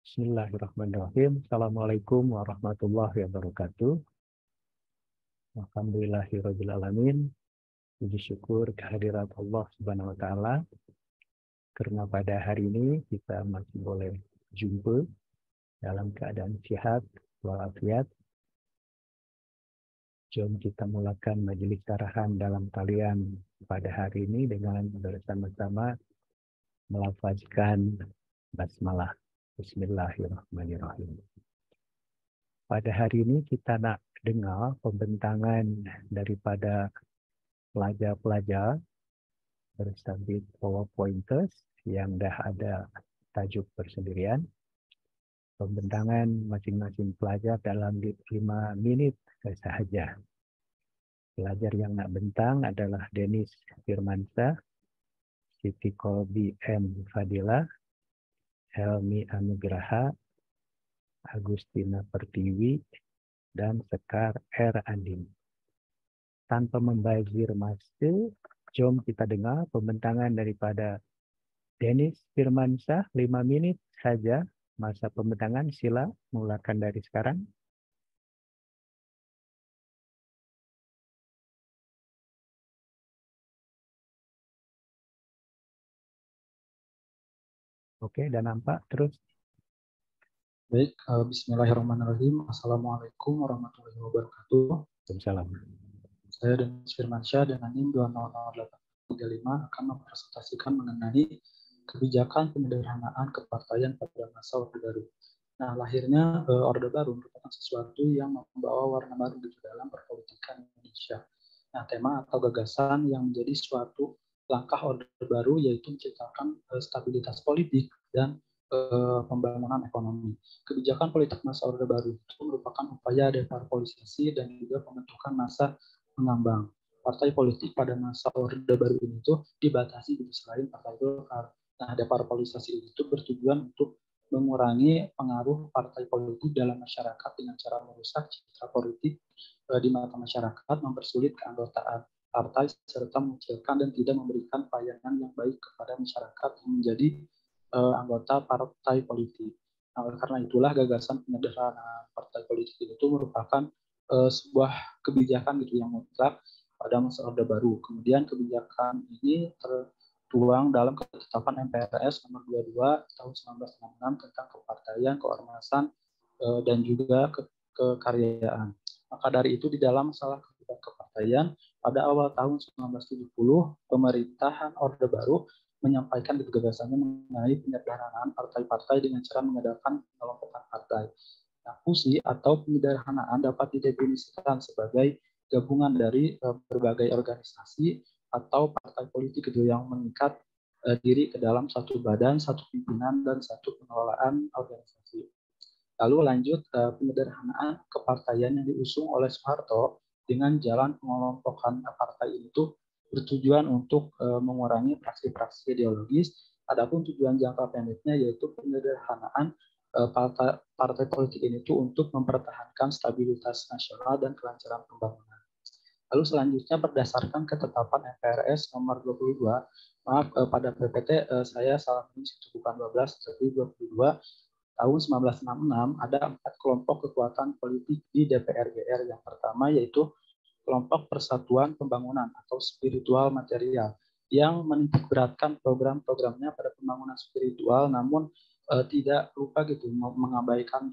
Bismillahirrahmanirrahim. Assalamualaikum warahmatullahi wabarakatuh. Alhamdulillahirabbil alamin. Puji syukur kehadirat Allah Subhanahu wa taala karena pada hari ini kita masih boleh jumpa dalam keadaan sehat walafiat. Jom kita mulakan majelis arahan dalam talian pada hari ini dengan bersama-sama melafazkan basmalah. Bismillahirrahmanirrahim. Pada hari ini kita nak dengar pembentangan daripada pelajar-pelajar bersabit PowerPointers yang dah ada tajuk persendirian. Pembentangan masing-masing pelajar dalam 5 minit sahaja. Pelajar yang nak bentang adalah Dennis Firmansyah, Siti Kolbi M. Fadilah, Helmi Anugraha, Agustina Pertiwi, dan Sekar R. Andin. Tanpa membazir masa, jom kita dengar pembentangan daripada Dennis Firmansyah, 5 minit saja masa pembentangan. Sila mulakan dari sekarang. Oke, dan nampak terus. Baik, bismillahirrahmanirrahim. Assalamualaikum warahmatullahi wabarakatuh. Waalaikumsalam. Saya Dennis Firmansyah dengan NIM 2000835 akan mempresentasikan mengenai kebijakan penyederhanaan kepartaian pada masa Orde Baru. Nah, lahirnya Orde Baru merupakan sesuatu yang membawa warna baru di dalam perpolitikan Indonesia. Nah, tema atau gagasan yang menjadi suatu langkah Orde Baru yaitu menciptakan stabilitas politik dan pembangunan ekonomi. Kebijakan politik masa Orde Baru itu merupakan upaya deparpolisasi dan juga pembentukan masa pengambang. Partai politik pada masa Orde Baru ini itu dibatasi gitu selain Partai Golkar. Nah, deparpolisasi itu bertujuan untuk mengurangi pengaruh partai politik dalam masyarakat dengan cara merusak citra politik di mata masyarakat, mempersulit keanggotaan partai, serta mengecilkan dan tidak memberikan pelayanan yang baik kepada masyarakat yang menjadi anggota partai politik. Nah, karena itulah gagasan penyederhanaan partai politik itu merupakan sebuah kebijakan gitu yang mutlak pada masa Orde Baru. Kemudian kebijakan ini tertuang dalam ketetapan MPRS nomor 22 tahun 1966 tentang kepartaian, keormasan, dan juga kekaryaan. Maka dari itu di dalam masalah kepartaian pada awal tahun 1970 pemerintahan Orde Baru menyampaikan gagasannya mengenai penyederhanaan partai-partai dengan cara mengadakan pengelompokan partai. Nah, fusi atau penyederhanaan dapat didefinisikan sebagai gabungan dari berbagai organisasi atau partai politik itu yang mengikat diri ke dalam satu badan, satu pimpinan, dan satu pengelolaan organisasi. Lalu lanjut penyederhanaan kepartaian yang diusung oleh Soeharto dengan jalan pengelompokan partai itu bertujuan untuk mengurangi praksi-praksi ideologis. Adapun tujuan jangka pendeknya yaitu penyederhanaan partai politik ini itu untuk mempertahankan stabilitas nasional dan kelancaran pembangunan. Lalu selanjutnya berdasarkan ketetapan MPRS nomor 22, pada PPT saya salah menulis itu bukan 12 tapi 22 tahun 1966 ada 4 kelompok kekuatan politik di DPR GR. Yang pertama yaitu kelompok Persatuan Pembangunan atau spiritual material yang menitikberatkan program-programnya pada pembangunan spiritual, namun tidak lupa gitu mengabaikan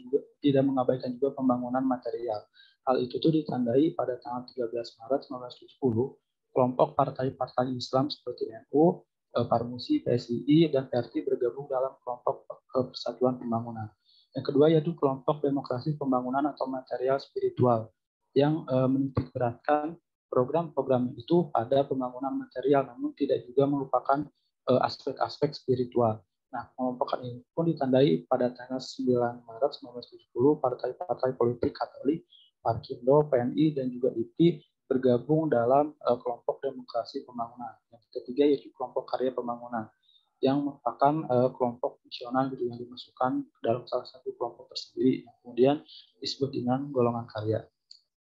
juga pembangunan material. Hal itu tuh ditandai pada tanggal 13 Maret 1970 kelompok partai-partai Islam seperti NU, Parmusi, PSII, dan PRT bergabung dalam kelompok Persatuan Pembangunan. Yang kedua yaitu kelompok Demokrasi Pembangunan atau Material Spiritual yang menitikberatkan program-program itu pada pembangunan material, namun tidak juga merupakan aspek-aspek spiritual. Nah, kelompokan ini pun ditandai pada tanggal 9 Maret 1970 partai-partai politik Katolik, Parkindo, PNI, dan juga IPI bergabung dalam kelompok Demokrasi Pembangunan. Yang ketiga yaitu kelompok Karya Pembangunan yang merupakan kelompok fungsional gitu yang dimasukkan dalam salah satu kelompok tersendiri yang kemudian disebut dengan golongan karya.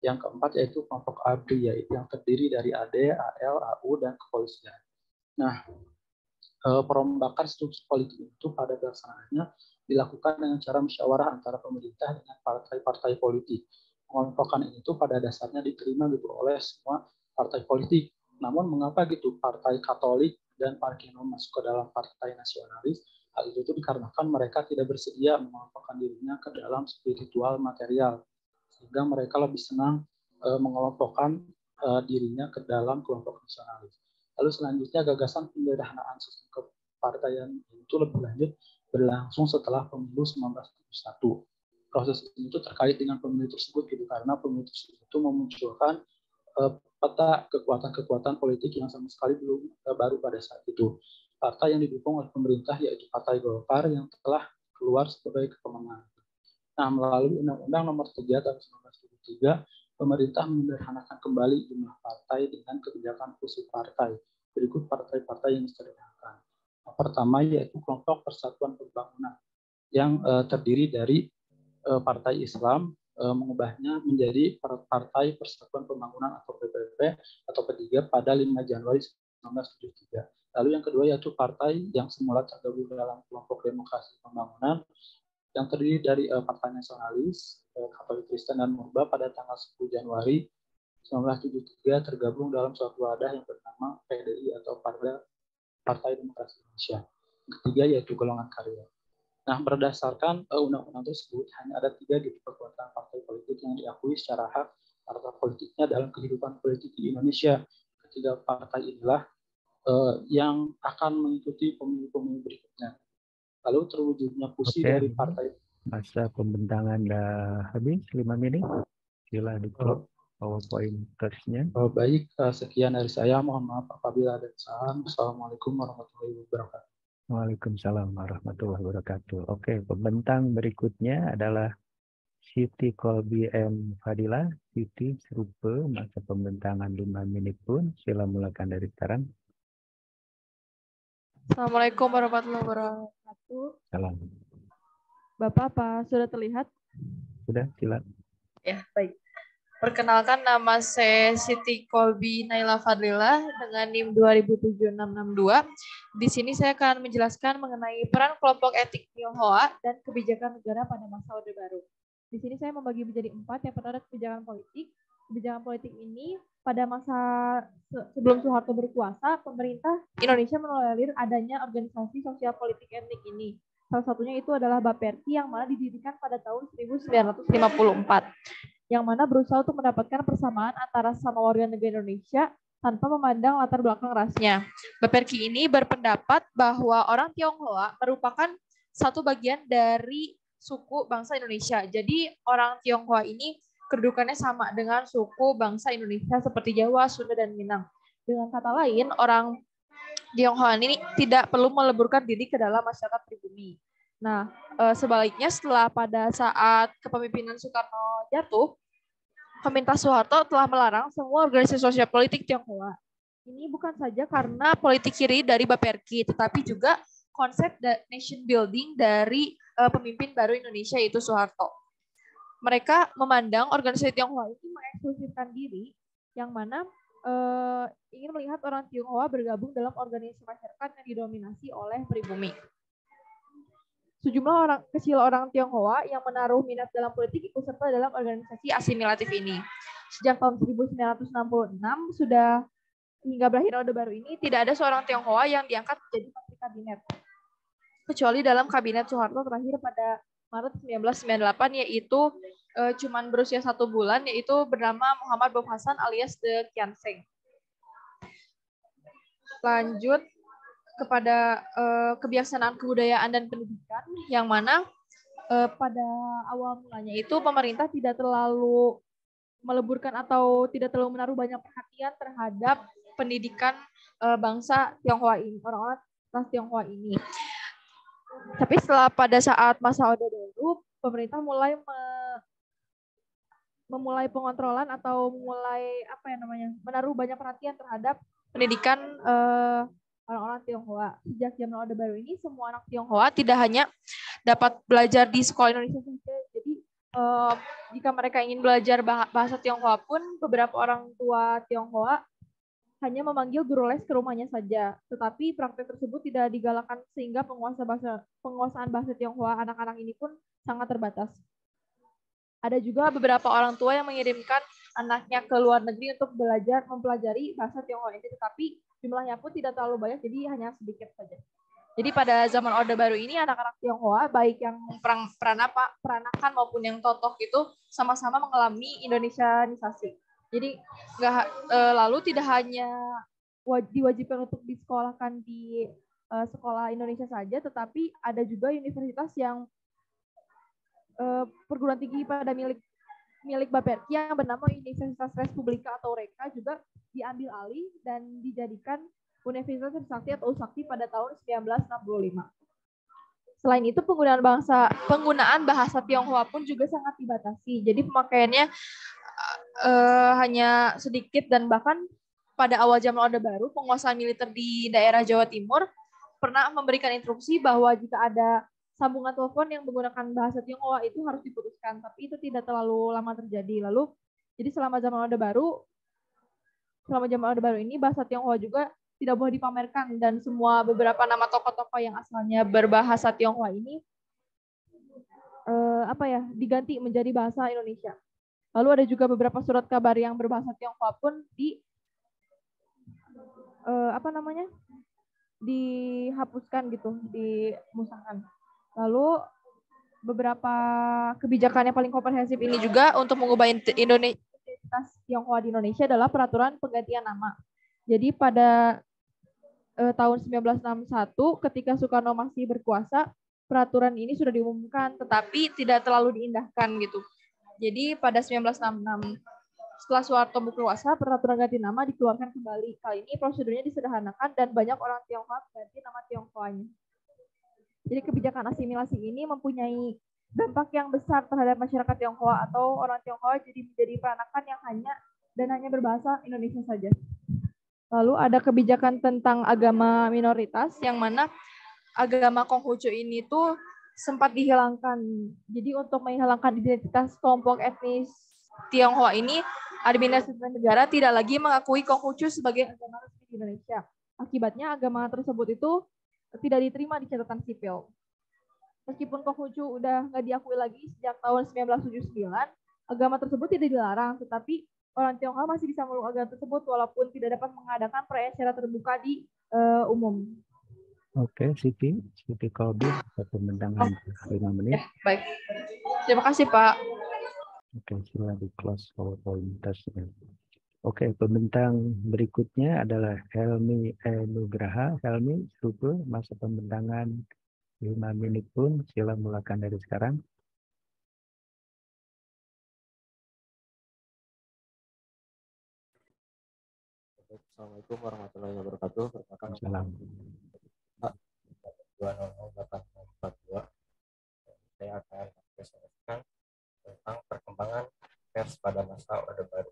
Yang keempat yaitu kelompok ABRI, yaitu yang terdiri dari AD, AL, AU, dan kepolisian. Nah, perombakan struktur politik itu pada dasarnya dilakukan dengan cara musyawarah antara pemerintah dengan partai-partai politik. Pengelompokan itu pada dasarnya diterima gitu oleh semua partai politik. Namun mengapa gitu partai Katolik dan Parkino masuk ke dalam partai nasionalis? Hal itu dikarenakan mereka tidak bersedia mengelompokkan dirinya ke dalam spiritual material, sehingga mereka lebih senang mengelompokkan dirinya ke dalam kelompok nasionalis. Lalu selanjutnya gagasan penyederhanaan sistem kepartaian itu lebih lanjut berlangsung setelah pemilu 1971. Proses itu terkait dengan pemilu tersebut gitu, karena pemilu tersebut itu memunculkan peta kekuatan-kekuatan politik yang sama sekali belum baru pada saat itu. Partai yang didukung oleh pemerintah yaitu Partai Golkar yang telah keluar sebagai pemenang. Nah, melalui Undang-Undang Nomor 3 tahun 1973, pemerintah menyederhanakan kembali jumlah partai dengan kebijakan fusi partai. Berikut partai-partai yang disederhanakan. Yang pertama yaitu kelompok Persatuan Pembangunan yang terdiri dari Partai Islam, mengubahnya menjadi Partai Persatuan Pembangunan atau PPP atau P3 pada 5 Januari 1973. Lalu yang kedua yaitu partai yang semula tergabung dalam kelompok Demokrasi Pembangunan yang terdiri dari Partai Nasionalis, Katolik Kristen dan Murba pada tanggal 10 Januari 1973 tergabung dalam suatu wadah yang bernama PDI atau Partai Demokrasi Indonesia. Yang ketiga yaitu golongan karya. Nah, berdasarkan undang-undang tersebut, hanya ada 3 gitu kekuatan partai politik yang diakui secara hak partai politiknya dalam kehidupan politik di Indonesia. Ketiga partai inilah yang akan mengikuti pemilu-pemilu berikutnya. Lalu terwujudnya fusi dari partai. Masa pembentangan dah habis 5 menit. Sila di-close PowerPoint-nya. Baik, sekian dari saya. Mohon maaf apabila ada kesalahan. Assalamualaikum warahmatullahi wabarakatuh. Waalaikumsalam warahmatullahi wabarakatuh. Oke, pembentang berikutnya adalah Siti Kolbi M. Fadila. Siti serupa masa pembentangan 5 menit pun. Sila mulakan dari sekarang. Assalamualaikum warahmatullahi wabarakatuh. Salam. Bapak, apa sudah terlihat? Sudah, silakan. Ya, baik. Perkenalkan, nama saya Siti Kolbi Naila Fadlila dengan NIM 2076662. Di sini saya akan menjelaskan mengenai peran kelompok etik Tionghoa dan kebijakan negara pada masa Orde Baru. Di sini saya membagi menjadi 4. Yang pertama kebijakan politik. Kebijakan politik ini pada masa sebelum Soeharto berkuasa, pemerintah Indonesia menolerir adanya organisasi sosial politik etnik ini. Salah satunya itu adalah Baperki yang mana didirikan pada tahun 1954. Yang mana berusaha untuk mendapatkan persamaan antara sesama warga negara Indonesia tanpa memandang latar belakang rasnya. Baperki ini berpendapat bahwa orang Tionghoa merupakan satu bagian dari suku bangsa Indonesia. Jadi orang Tionghoa ini kedudukannya sama dengan suku bangsa Indonesia seperti Jawa, Sunda, dan Minang. Dengan kata lain, orang Tionghoa ini tidak perlu meleburkan diri ke dalam masyarakat pribumi. Nah, sebaliknya setelah pada saat kepemimpinan Soekarno jatuh, pemerintah Soeharto telah melarang semua organisasi sosial politik Tionghoa. Ini bukan saja karena politik kiri dari Baperki, tetapi juga konsep nation building dari pemimpin baru Indonesia yaitu Soeharto. Mereka memandang organisasi Tionghoa ini mengeksklusifkan diri, yang mana ingin melihat orang Tionghoa bergabung dalam organisasi masyarakat yang didominasi oleh pribumi. Sejumlah orang Tionghoa yang menaruh minat dalam politik ikut serta dalam organisasi asimilatif ini. Sejak tahun 1966 sudah hingga berakhir Orde Baru ini tidak ada seorang Tionghoa yang diangkat menjadi menteri kabinet. Kecuali dalam kabinet Soeharto terakhir pada Maret 1998 yaitu cuman berusia 1 bulan yaitu bernama Muhammad Bob Hasan alias The Kian Seng. Lanjut kepada kebiasaan kebudayaan dan pendidikan yang mana pada awal mulanya itu pemerintah tidak terlalu meleburkan atau tidak terlalu menaruh banyak perhatian terhadap pendidikan bangsa Tionghoa ini, orang-orang ras Tionghoa ini. Tapi setelah pada saat masa Orde Baru, pemerintah mulai memulai pengontrolan atau menaruh banyak perhatian terhadap pendidikan orang-orang Tionghoa. Sejak zaman Orde Baru ini, semua anak Tionghoa tidak hanya dapat belajar di sekolah Indonesia saja. Jadi, jika mereka ingin belajar bahasa Tionghoa pun, beberapa orang tua Tionghoa hanya memanggil guru les ke rumahnya saja. Tetapi praktek tersebut tidak digalakkan sehingga penguasaan bahasa Tionghoa anak-anak ini pun sangat terbatas. Ada juga beberapa orang tua yang mengirimkan anaknya ke luar negeri untuk mempelajari bahasa Tionghoa ini, tetapi jumlahnya pun tidak terlalu banyak, jadi hanya sedikit saja. Jadi pada zaman Orde Baru ini anak-anak Tionghoa baik yang peranakan maupun yang totok itu sama-sama mengalami Indonesianisasi. Jadi lalu tidak hanya diwajibkan untuk disekolahkan di sekolah Indonesia saja, tetapi ada juga universitas yang perguruan tinggi pada milik Baperki yang bernama Universitas Respublika atau REKA juga diambil alih dan dijadikan Universitas Trisakti atau Usakti pada tahun 1965. Selain itu penggunaan bahasa Tionghoa pun juga sangat dibatasi. Jadi pemakaiannya hanya sedikit, dan bahkan pada awal zaman Orde Baru penguasaan militer di daerah Jawa Timur pernah memberikan instruksi bahwa jika ada sambungan telepon yang menggunakan bahasa Tionghoa itu harus diputuskan, tapi itu tidak terlalu lama terjadi. Lalu jadi selama zaman Orde Baru ini bahasa Tionghoa juga tidak boleh dipamerkan, dan beberapa nama tokoh-tokoh yang asalnya berbahasa Tionghoa ini diganti menjadi bahasa Indonesia. Lalu ada juga beberapa surat kabar yang berbahasa Tionghoa pun dihapuskan gitu, dimusnahkan. Lalu beberapa kebijakan yang paling komprehensif ini juga untuk mengubah identitas Tionghoa di Indonesia adalah peraturan penggantian nama. Jadi pada tahun 1961 ketika Soekarno masih berkuasa, peraturan ini sudah diumumkan tetapi tidak terlalu diindahkan gitu. Jadi pada 1966 setelah Soeharto berkuasa, peraturan ganti nama dikeluarkan kembali. Kali ini prosedurnya disederhanakan dan banyak orang Tionghoa ganti nama Tionghoanya. Jadi kebijakan asimilasi ini mempunyai dampak yang besar terhadap masyarakat Tionghoa atau orang Tionghoa jadi menjadi peranakan yang hanya berbahasa Indonesia saja. Lalu ada kebijakan tentang agama minoritas yang mana agama Konghucu ini tuh sempat dihilangkan. Jadi untuk menghilangkan identitas kelompok etnis Tionghoa ini, administrasi negara tidak lagi mengakui Konghucu sebagai agama resmi di Indonesia. Akibatnya agama tersebut itu tidak diterima di catatan sipil. Meskipun Konghucu udah nggak diakui lagi sejak tahun 1979, agama tersebut tidak dilarang, tetapi orang Tionghoa masih bisa memeluk agama tersebut walaupun tidak dapat mengadakan perayaan secara terbuka di umum. Oke, Siti Kolbi, pembentangan 5 menit. Ya, baik. Terima kasih, Pak. Oke, silakan di close PowerPoint. Oke, pembentang berikutnya adalah Helmi Nugraha. Helmi, cukup masa pembentangan 5 menit pun, silakan mulakan dari sekarang. Assalamualaikum warahmatullahi wabarakatuh. Salam. 2008042. Saya akan mempresentasikan tentang perkembangan pers pada masa Orde Baru.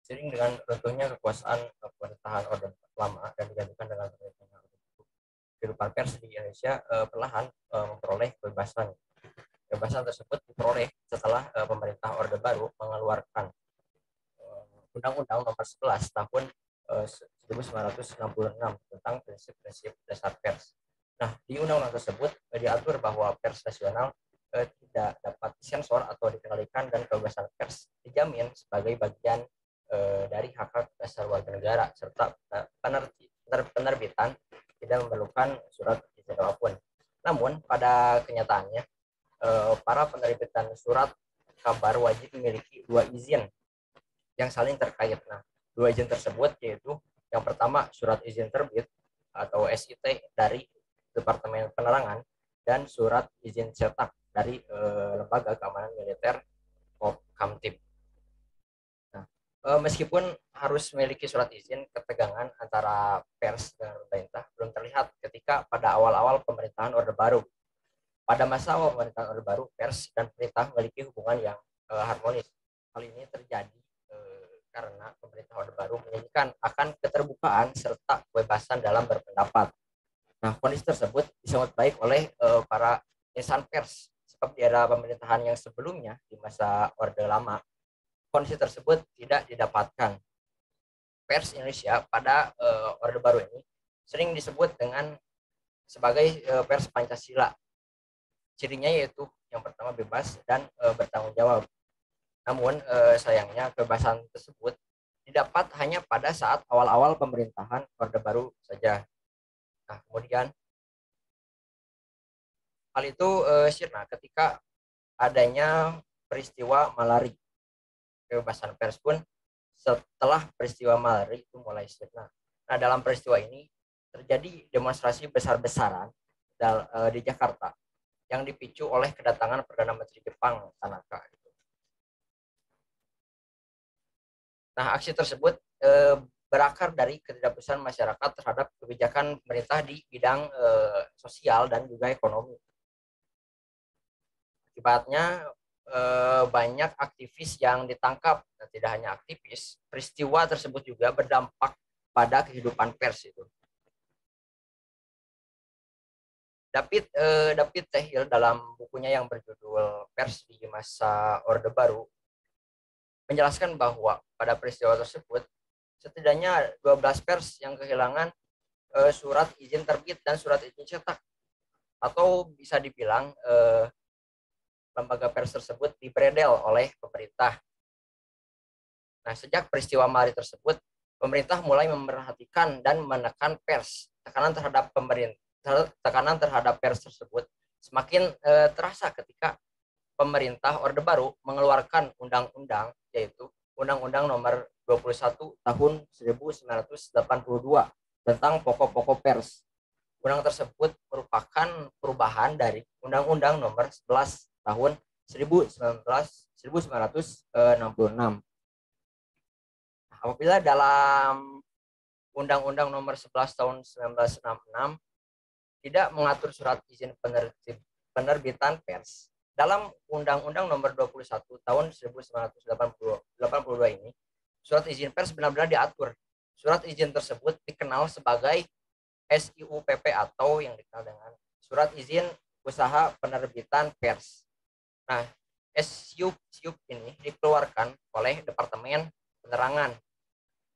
Seiring dengan runtuhnya kekuasaan pemerintahan Orde Lama dan digantikan dengan pemerintahan Orde Baru, kehidupan pers di Indonesia perlahan memperoleh kebebasan. Kebebasan tersebut diperoleh setelah pemerintah Orde Baru mengeluarkan Undang-Undang Nomor 11 Tahun 1966 tentang prinsip-prinsip dasar pers. Nah, di undang-undang tersebut diatur bahwa pers nasional tidak dapat disensor atau dikendalikan, dan kebebasan pers dijamin sebagai bagian dari hak-hak dasar warga negara, serta penerbitan tidak memerlukan surat izin apapun. Namun, pada kenyataannya, para penerbitan surat kabar wajib memiliki 2 izin yang saling terkait. Nah, 2 izin tersebut yaitu yang pertama surat izin terbit atau SIT dari Departemen Penerangan, dan surat izin cetak dari Lembaga Keamanan Militer Kamtib. Nah, meskipun harus memiliki surat izin, ketegangan antara pers dan pemerintah belum terlihat ketika pada awal-awal pemerintahan Orde Baru. Pada masa awal pemerintahan Orde Baru, pers dan pemerintah memiliki hubungan yang harmonis. Hal ini terjadi karena pemerintah Orde Baru menyanyikan akan keterbukaan serta kebebasan dalam berpendapat. Nah, kondisi tersebut disambut baik oleh para insan pers, sebab di era pemerintahan yang sebelumnya di masa Orde Lama, kondisi tersebut tidak didapatkan. pers Indonesia pada Orde Baru ini sering disebut dengan sebagai pers Pancasila. Cirinya yaitu yang pertama bebas dan bertanggung jawab. Namun sayangnya kebebasan tersebut didapat hanya pada saat awal-awal pemerintahan Orde Baru saja. Nah, kemudian hal itu sirna ketika adanya peristiwa Malari. Kebebasan pers pun setelah peristiwa Malari itu mulai sirna. Nah, dalam peristiwa ini terjadi demonstrasi besar-besaran di Jakarta yang dipicu oleh kedatangan Perdana Menteri Jepang Tanaka. Nah, aksi tersebut berakar dari ketidakpuasan masyarakat terhadap kebijakan pemerintah di bidang sosial dan juga ekonomi. Akibatnya banyak aktivis yang ditangkap, dan tidak hanya aktivis, peristiwa tersebut juga berdampak pada kehidupan pers itu. David Tehil dalam bukunya yang berjudul Pers di Masa Orde Baru menjelaskan bahwa pada peristiwa tersebut setidaknya 12 pers yang kehilangan surat izin terbit dan surat izin cetak, atau bisa dibilang lembaga pers tersebut dibredel oleh pemerintah. Nah, sejak peristiwa Malari tersebut, pemerintah mulai memerhatikan dan menekan pers. Tekanan terhadap pers tersebut semakin terasa ketika pemerintah Orde Baru mengeluarkan undang-undang, yaitu Undang-Undang Nomor 21 Tahun 1982 tentang pokok-pokok pers. Undang tersebut merupakan perubahan dari Undang-Undang Nomor 11 Tahun 1966. Apabila dalam Undang-Undang Nomor 11 Tahun 1966 tidak mengatur surat izin penerbitan pers, dalam Undang-Undang Nomor 21 Tahun 1982 ini, surat izin pers benar-benar diatur. Surat izin tersebut dikenal sebagai SIUPP atau yang dikenal dengan Surat Izin Usaha Penerbitan Pers. Nah, SIUP ini dikeluarkan oleh Departemen Penerangan.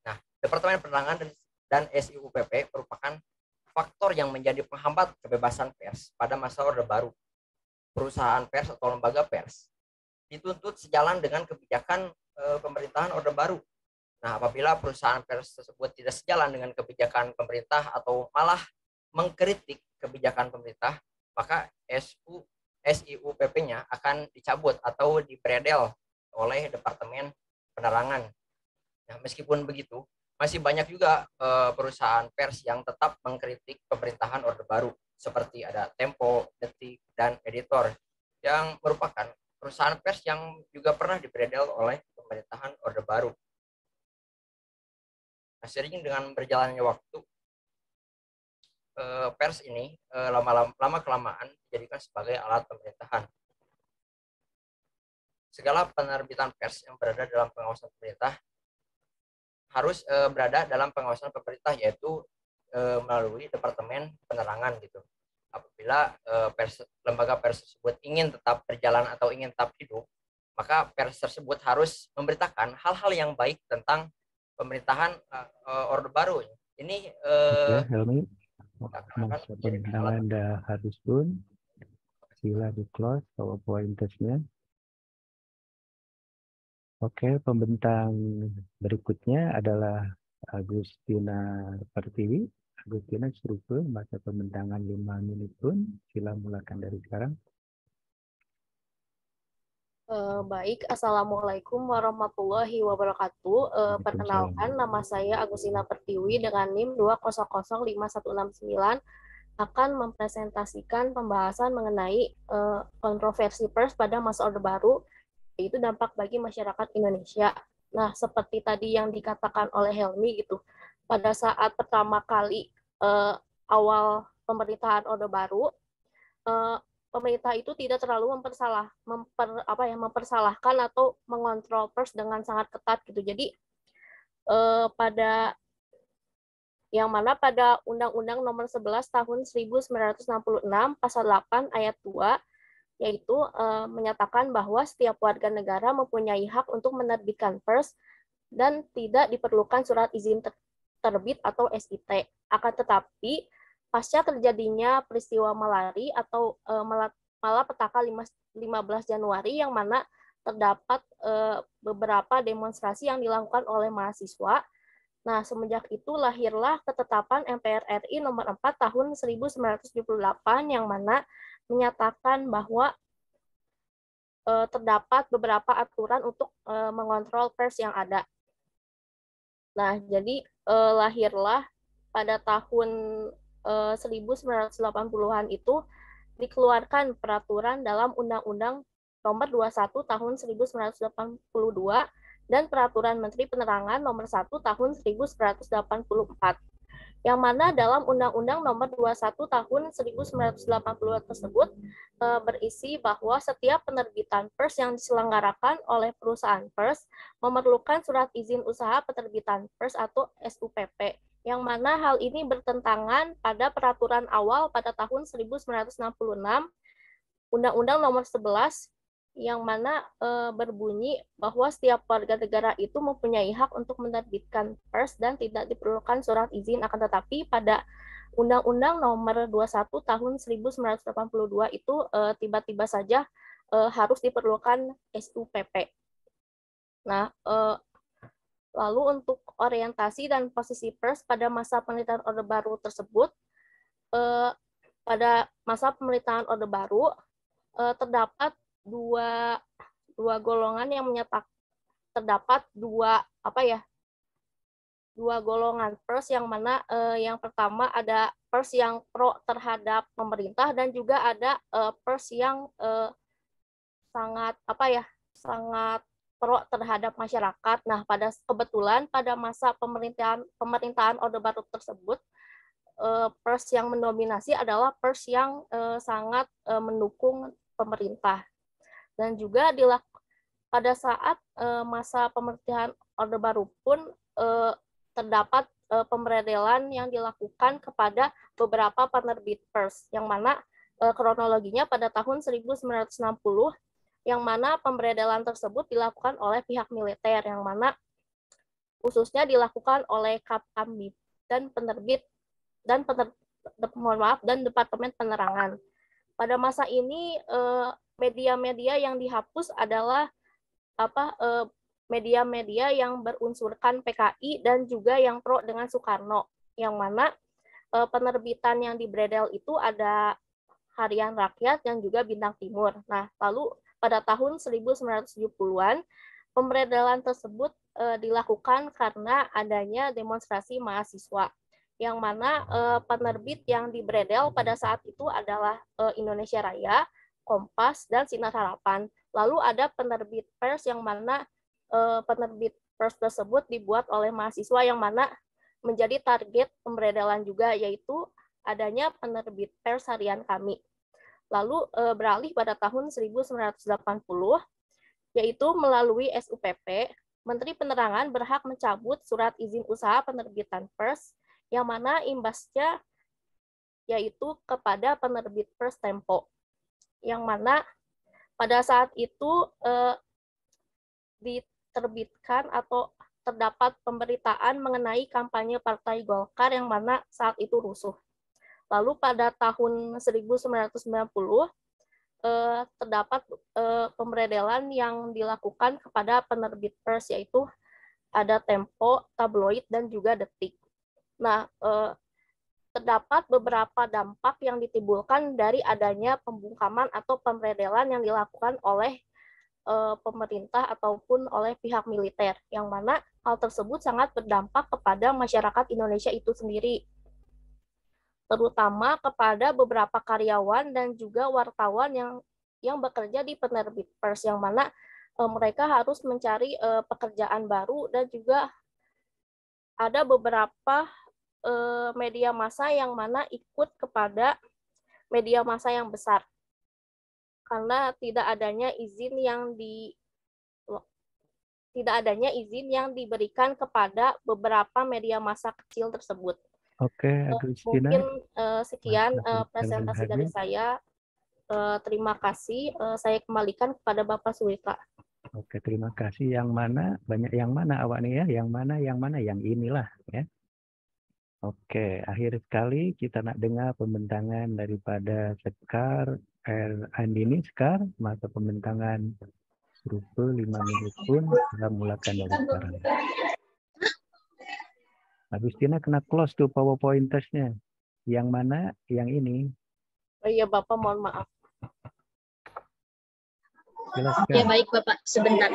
Nah, Departemen Penerangan dan SIUPP merupakan faktor yang menjadi penghambat kebebasan pers pada masa Orde Baru. Perusahaan pers atau lembaga pers dituntut sejalan dengan kebijakan pemerintahan Orde Baru. Nah, apabila perusahaan pers tersebut tidak sejalan dengan kebijakan pemerintah atau malah mengkritik kebijakan pemerintah, maka SIUPP-nya akan dicabut atau dibredel oleh Departemen Penerangan. Nah, meskipun begitu, masih banyak juga perusahaan pers yang tetap mengkritik pemerintahan Orde Baru, seperti ada Tempo, Detik, dan Editor, yang merupakan perusahaan pers yang juga pernah dibredel oleh pemerintahan Orde Baru. Nah, seiring dengan berjalannya waktu, pers ini lama-kelamaan dijadikan sebagai alat pemerintahan. Segala penerbitan pers yang berada dalam pengawasan pemerintah harus berada dalam pengawasan pemerintah, yaitu melalui Departemen Penerangan gitu. Apabila lembaga pers tersebut ingin tetap berjalan atau ingin tetap hidup, maka pers tersebut harus memberitakan hal-hal yang baik tentang pemerintahan Orde Baru. Ini Helmi, masa pembentangan dah habis pun. Sila di close PowerPoint-nya. Oke, pembentang berikutnya adalah Agustina Pertiwi. Agustina Strupe, masa pembentangan 5 menit pun. Sila mulakan dari sekarang. Baik, Assalamualaikum warahmatullahi wabarakatuh. Perkenalkan, nama saya Agustina Pertiwi dengan NIM 2005169 akan mempresentasikan pembahasan mengenai kontroversi pers pada masa Orde Baru, yaitu dampak bagi masyarakat Indonesia. Nah, seperti tadi yang dikatakan oleh Helmi gitu, pada saat pertama kali awal pemerintahan Orde Baru, pemerintah itu tidak terlalu mempersalahkan atau mengontrol pers dengan sangat ketat gitu. Jadi pada Undang-Undang Nomor 11 Tahun 1966 Pasal 8 Ayat 2 yaitu menyatakan bahwa setiap warga negara mempunyai hak untuk menerbitkan pers dan tidak diperlukan surat izin terbit atau SIT. Akan tetapi, pasca terjadinya peristiwa malari atau malapetaka 15 Januari yang mana terdapat beberapa demonstrasi yang dilakukan oleh mahasiswa. Nah, semenjak itu lahirlah ketetapan MPR RI nomor 4 tahun 1978 yang mana menyatakan bahwa terdapat beberapa aturan untuk mengontrol pers yang ada. Nah, jadi lahirlah pada tahun 1980-an itu dikeluarkan peraturan dalam Undang-Undang nomor 21 tahun 1982 dan Peraturan Menteri Penerangan nomor 1 tahun 1984. Yang mana dalam Undang-Undang nomor 21 tahun 1982 tersebut berisi bahwa setiap penerbitan pers yang diselenggarakan oleh perusahaan pers memerlukan surat izin usaha penerbitan pers atau SUPP, yang mana hal ini bertentangan pada peraturan awal pada tahun 1966 Undang-Undang nomor 11 yang mana berbunyi bahwa setiap warga negara itu mempunyai hak untuk menerbitkan pers dan tidak diperlukan surat izin, akan tetapi pada Undang-Undang nomor 21 tahun 1982 itu tiba-tiba saja harus diperlukan SUPP. Nah, lalu untuk orientasi dan posisi pers pada masa pemerintahan Orde Baru tersebut, pada masa pemerintahan Orde Baru terdapat dua golongan yang menyatakan terdapat dua golongan pers yang mana yang pertama ada pers yang pro terhadap pemerintah dan juga ada pers yang sangat pro terhadap masyarakat. Nah, kebetulan pada masa pemerintahan Orde Baru tersebut pers yang mendominasi adalah pers yang sangat mendukung pemerintah. Dan juga pada saat masa pemerintahan Orde Baru pun terdapat pemberedelan yang dilakukan kepada beberapa penerbit pers, yang mana kronologinya pada tahun 1960, yang mana pemberedelan tersebut dilakukan oleh pihak militer, yang mana khususnya dilakukan oleh Kapkambi dan dan Departemen Penerangan. Pada masa ini media-media yang dihapus adalah media-media yang berunsurkan PKI dan juga yang pro dengan Soekarno, yang mana penerbitan yang dibredel itu ada Harian Rakyat dan juga Bintang Timur. Nah, lalu pada tahun 1970-an pemberedelan tersebut dilakukan karena adanya demonstrasi mahasiswa, yang mana penerbit yang dibredel pada saat itu adalah Indonesia Raya, Kompas, dan Sinar Harapan. Lalu ada penerbit pers yang mana penerbit pers tersebut dibuat oleh mahasiswa, yang mana menjadi target pemberedelan juga, yaitu adanya penerbit pers Harian Kami. Lalu beralih pada tahun 1980, yaitu melalui SUPP, Menteri Penerangan berhak mencabut surat izin usaha penerbitan pers, yang mana imbasnya yaitu kepada penerbit pers Tempo, yang mana pada saat itu diterbitkan atau terdapat pemberitaan mengenai kampanye Partai Golkar yang mana saat itu rusuh. Lalu pada tahun 1990 terdapat pemberedelan yang dilakukan kepada penerbit pers, yaitu ada Tempo, Tabloid, dan juga Detik. Nah, terdapat beberapa dampak yang ditimbulkan dari adanya pembungkaman atau pemberedelan yang dilakukan oleh pemerintah ataupun oleh pihak militer, yang mana hal tersebut sangat berdampak kepada masyarakat Indonesia itu sendiri, terutama kepada beberapa karyawan dan juga wartawan yang bekerja di penerbit pers, yang mana mereka harus mencari pekerjaan baru, dan juga ada beberapa media massa yang mana ikut kepada media massa yang besar karena tidak adanya izin yang diberikan kepada beberapa media massa kecil tersebut. Oke, Agustina. Mungkin sekian presentasi dari saya. Terima kasih. Saya kembalikan kepada Bapak Suwita. Oke, terima kasih. Yang mana? Banyak yang mana awak nih ya? Yang mana? Yang mana? Yang inilah ya. Oke, akhir sekali kita nak dengar pembentangan daripada Sekar Andini Sekar. Masa pembentangan grupe 5 menit pun kita mulakan dari sekarang. Agustina kena close tuh PowerPoint-nya. Yang mana? Yang ini. Oh iya Bapak, mohon maaf. Silakan. Ya baik Bapak, sebentar.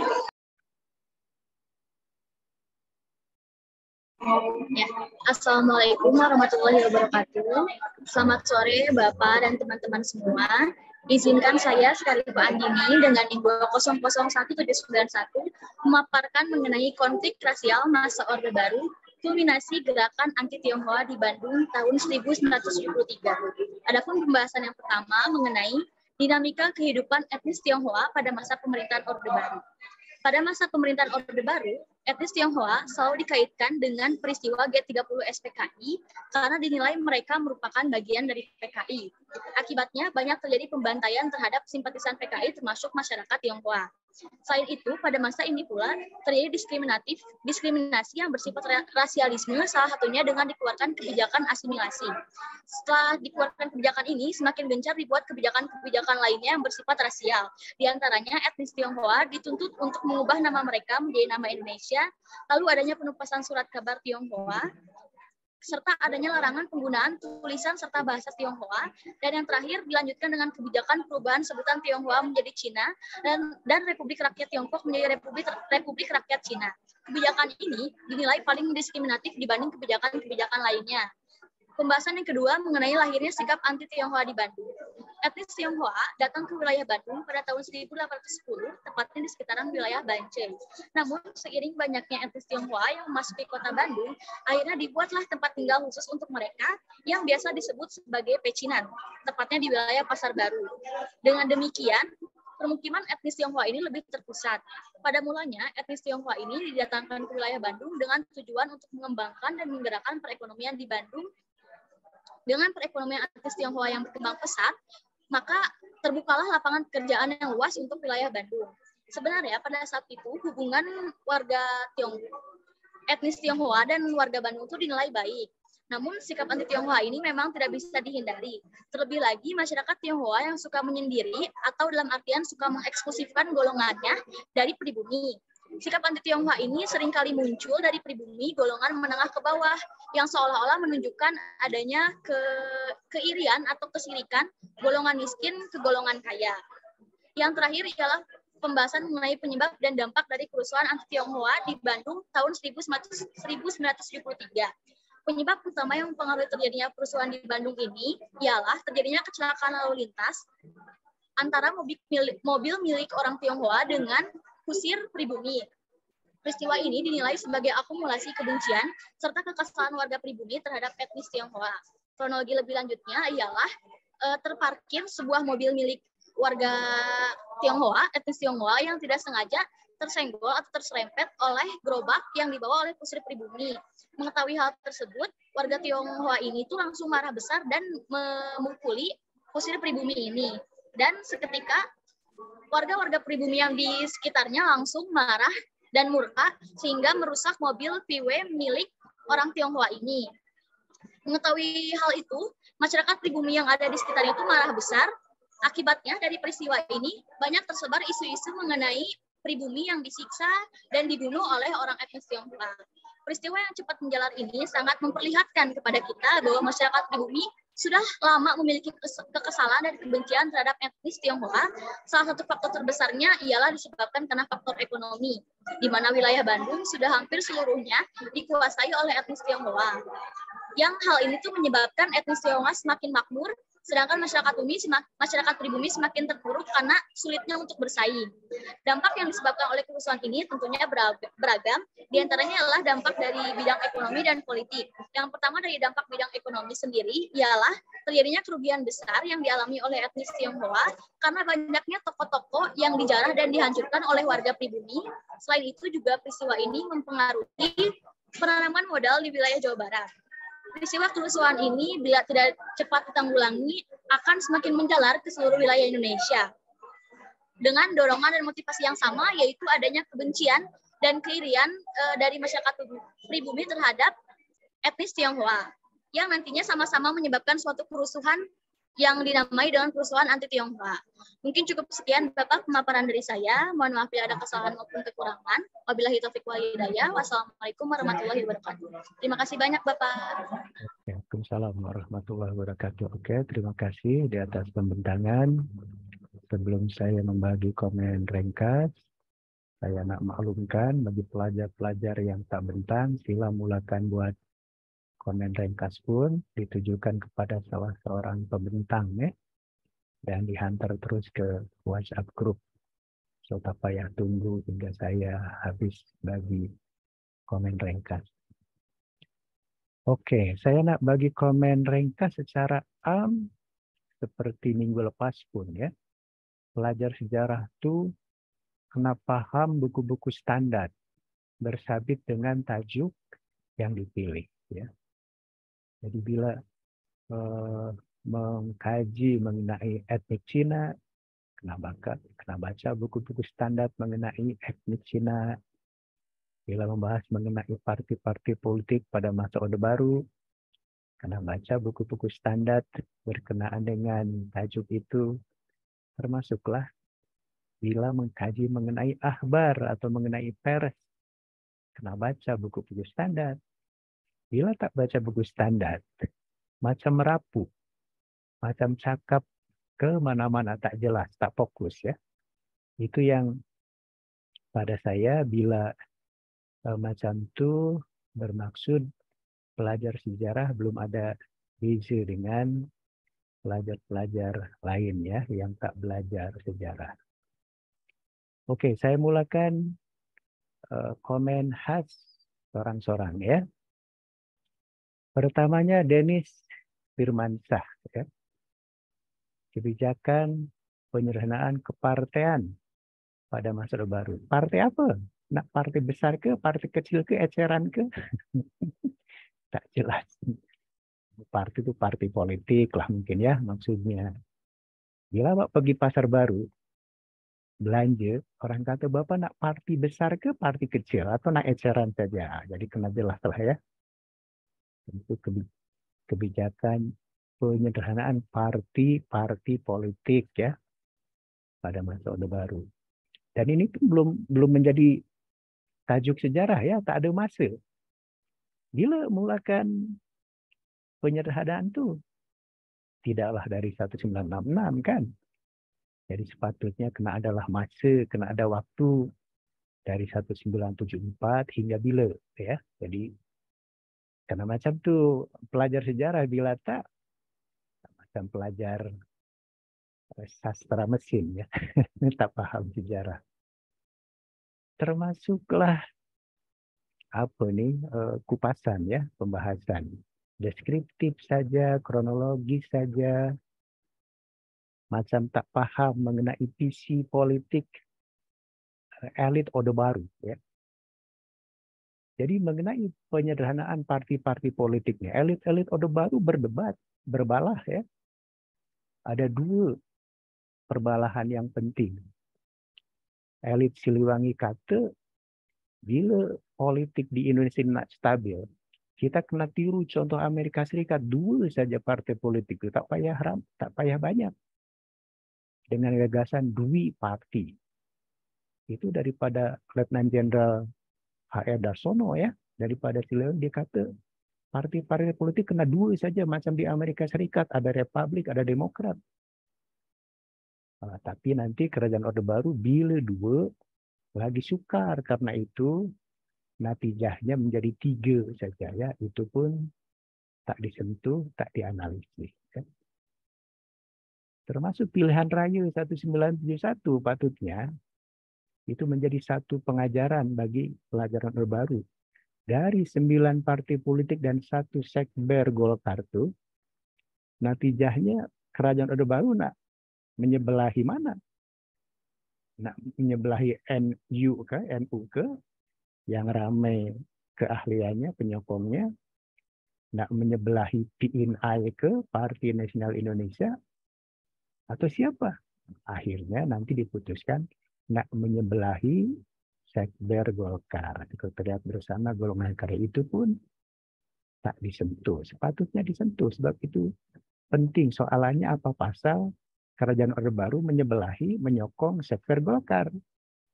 Ya, Assalamualaikum warahmatullahi wabarakatuh. Selamat sore Bapak dan teman-teman semua. Izinkan saya sekali Pak Andini dengan NIM 2001791 memaparkan mengenai konflik rasial masa Orde Baru, kulminasi gerakan anti Tionghoa di Bandung tahun 1973. Adapun pembahasan yang pertama mengenai dinamika kehidupan etnis Tionghoa pada masa pemerintahan Orde Baru. Pada masa pemerintahan Orde Baru, etnis Tionghoa selalu dikaitkan dengan peristiwa G30 SPKI karena dinilai mereka merupakan bagian dari PKI. Akibatnya banyak terjadi pembantaian terhadap simpatisan PKI termasuk masyarakat Tionghoa. Selain itu, pada masa ini pula terjadi diskriminasi yang bersifat rasialisme, salah satunya dengan dikeluarkan kebijakan asimilasi. Setelah dikeluarkan kebijakan ini, semakin gencar dibuat kebijakan-kebijakan lainnya yang bersifat rasial. Di antaranya, etnis Tionghoa dituntut untuk mengubah nama mereka menjadi nama Indonesia, lalu adanya penumpasan surat kabar Tionghoa, serta adanya larangan penggunaan tulisan serta bahasa Tionghoa, dan yang terakhir dilanjutkan dengan kebijakan perubahan sebutan Tionghoa menjadi Cina dan Republik Rakyat Tiongkok menjadi Republik Rakyat Cina. Kebijakan ini dinilai paling diskriminatif dibanding kebijakan-kebijakan lainnya. Pembahasan yang kedua mengenai lahirnya sikap anti Tionghoa di Bandung. Etnis Tionghoa datang ke wilayah Bandung pada tahun 1810, tepatnya di sekitaran wilayah Bancai. Namun, seiring banyaknya etnis Tionghoa yang memasuki kota Bandung, akhirnya dibuatlah tempat tinggal khusus untuk mereka yang biasa disebut sebagai pecinan, tepatnya di wilayah Pasar Baru. Dengan demikian, permukiman etnis Tionghoa ini lebih terpusat. Pada mulanya, etnis Tionghoa ini didatangkan ke wilayah Bandung dengan tujuan untuk mengembangkan dan menggerakkan perekonomian di Bandung. Dengan perekonomian etnis Tionghoa yang berkembang pesat, maka terbukalah lapangan pekerjaan yang luas untuk wilayah Bandung. Sebenarnya pada saat itu hubungan warga etnis Tionghoa dan warga Bandung itu dinilai baik. Namun sikap anti Tionghoa ini memang tidak bisa dihindari. Terlebih lagi masyarakat Tionghoa yang suka menyendiri atau dalam artian suka mengeksklusifkan golongannya dari pribumi. Sikap anti Tionghoa ini seringkali muncul dari pribumi golongan menengah ke bawah yang seolah-olah menunjukkan adanya keirian atau kesirikan golongan miskin ke golongan kaya. Yang terakhir ialah pembahasan mengenai penyebab dan dampak dari kerusuhan anti Tionghoa di Bandung tahun 1973. Penyebab utama yang mempengaruhi terjadinya kerusuhan di Bandung ini ialah terjadinya kecelakaan lalu lintas antara mobil milik orang Tionghoa dengan kusir pribumi. Peristiwa ini dinilai sebagai akumulasi kebencian serta kekesalan warga pribumi terhadap etnis Tionghoa. Kronologi lebih lanjutnya ialah terparkir sebuah mobil milik warga Tionghoa, etnis Tionghoa yang tidak sengaja tersenggol atau terserempet oleh gerobak yang dibawa oleh kusir pribumi. Mengetahui hal tersebut, warga Tionghoa ini tuh langsung marah besar dan memukuli kusir pribumi ini. Dan seketika warga-warga pribumi yang di sekitarnya langsung marah dan murka sehingga merusak mobil VW milik orang Tionghoa ini. Mengetahui hal itu, masyarakat pribumi yang ada di sekitar itu marah besar. Akibatnya dari peristiwa ini banyak tersebar isu-isu mengenai pribumi yang disiksa dan dibunuh oleh orang etnis Tionghoa. Peristiwa yang cepat menjalar ini sangat memperlihatkan kepada kita bahwa masyarakat pribumi sudah lama memiliki kekesalan dan kebencian terhadap etnis Tionghoa. Salah satu faktor terbesarnya ialah disebabkan karena faktor ekonomi, di mana wilayah Bandung sudah hampir seluruhnya dikuasai oleh etnis Tionghoa. Yang hal ini tuh menyebabkan etnis Tionghoa semakin makmur, sedangkan masyarakat pribumi semakin terpuruk karena sulitnya untuk bersaing. Dampak yang disebabkan oleh kerusuhan ini tentunya beragam, diantaranya adalah dampak dari bidang ekonomi dan politik. Yang pertama dari dampak bidang ekonomi sendiri ialah terjadinya kerugian besar yang dialami oleh etnis Tionghoa karena banyaknya toko-toko yang dijarah dan dihancurkan oleh warga pribumi. Selain itu juga peristiwa ini mempengaruhi penanaman modal di wilayah Jawa Barat. Peristiwa kerusuhan ini bila tidak cepat ditanggulangi akan semakin menjalar ke seluruh wilayah Indonesia. dengan dorongan dan motivasi yang sama, yaitu adanya kebencian dan keirian dari masyarakat pribumi terhadap etnis Tionghoa, yang nantinya sama-sama menyebabkan suatu kerusuhan yang dinamai dengan kerusuhan anti Tionghoa. Mungkin cukup sekian Bapak pemaparan dari saya. Mohon maaf bila ada kesalahan maupun kekurangan. Wabillahi taufiq wal hidayah. Wassalamualaikum warahmatullahi wabarakatuh. Terima kasih banyak Bapak. Waalaikumsalam warahmatullahi wabarakatuh. Oke, terima kasih di atas pembentangan. Sebelum saya membagi komen ringkas, saya nak maklumkan bagi pelajar-pelajar yang tak bentang, sila mulakan buat komen ringkas pun ditujukan kepada salah seorang pembentang ya, dan dihantar terus ke WhatsApp group. So tak payah tunggu hingga saya habis bagi komen ringkas. Oke, saya nak bagi komen ringkas secara seperti minggu lepas pun ya. Pelajar sejarah itu kena paham buku-buku standar bersabit dengan tajuk yang dipilih ya. Jadi bila mengkaji mengenai etnik Cina, kena baca buku-buku standar mengenai etnik Cina. Bila membahas mengenai parti-parti politik pada masa Orde Baru, kena baca buku-buku standar berkenaan dengan tajuk itu. Termasuklah bila mengkaji mengenai akhbar atau mengenai pers, kena baca buku-buku standar. Bila tak baca buku standar, macam merapu, macam cakap ke mana-mana tak jelas, tak fokus ya. Itu yang pada saya bila macam itu bermaksud pelajar sejarah belum ada beza dengan pelajar-pelajar lain ya yang tak belajar sejarah. Oke, saya mulakan komen khas sorang-sorang ya. Pertamanya Denis Firmansyah ya. Kebijakan penyederhanaan kepartean pada masa Orde Baru. Partai apa? Nak partai besar ke, partai kecil ke, eceran ke? Tak jelas. Partai itu partai politik lah mungkin ya maksudnya. Bila Bapak pergi pasar baru, belanja, orang kata Bapak nak partai besar ke partai kecil atau nak eceran saja. Jadi kena jelas lah ya. Itu kebijakan penyederhanaan parti politik ya pada masa Orde Baru. Dan ini pun belum menjadi tajuk sejarah ya, tak ada masa. Bila mulakan penyederhanaan itu tidaklah dari 1966 kan. Jadi sepatutnya kena adalah masa, kena ada waktu dari 1974 hingga bila ya. Jadi karena macam tu pelajar sejarah bila tak macam pelajar sastra mesin ya, tak paham sejarah. Termasuklah apa nih kupasan ya, pembahasan deskriptif saja, kronologis saja, macam tak paham mengenai visi politik elit Orde Baru ya. Jadi mengenai penyederhanaan parti-parti politiknya, elit-elit Orde Baru berdebat, berbalah ya. Ada dua perbalahan yang penting. Elit Siliwangi kata, bila politik di Indonesia nak stabil, kita kena tiru contoh Amerika Serikat, dua saja partai politik itu, tak payah banyak. Dengan gagasan dua parti. Itu daripada Letnan Jenderal H.R. Darsono ya, daripada Siliwangi dia kata, partai-partai politik kena dua saja macam di Amerika Serikat, ada Republik, ada Demokrat. Tapi nanti kerajaan Orde Baru bila dua lagi sukar, karena itu natijahnya menjadi tiga saja ya, itu pun tak disentuh, tak dianalisis. Kan? Termasuk pilihan raya 1971 patutnya itu menjadi satu pengajaran bagi pelajaran Orde Baru. Dari 9 partai politik dan 1 sekber Golkar itu, natijahnya kerajaan Orde Baru nak menyebelahi mana? Nak menyebelahi NU ke, yang ramai keahliannya, penyokongnya, nak menyebelahi PNI ke, Parti Nasional Indonesia, atau siapa? Akhirnya nanti diputuskan nggak menyebelahi Sekber Golkar. Sekretariat bersama golongan karya itu pun tak disentuh. Sepatutnya disentuh sebab itu penting. Soalannya apa pasal Kerajaan Orde Baru menyebelahi, menyokong Sekber Golkar,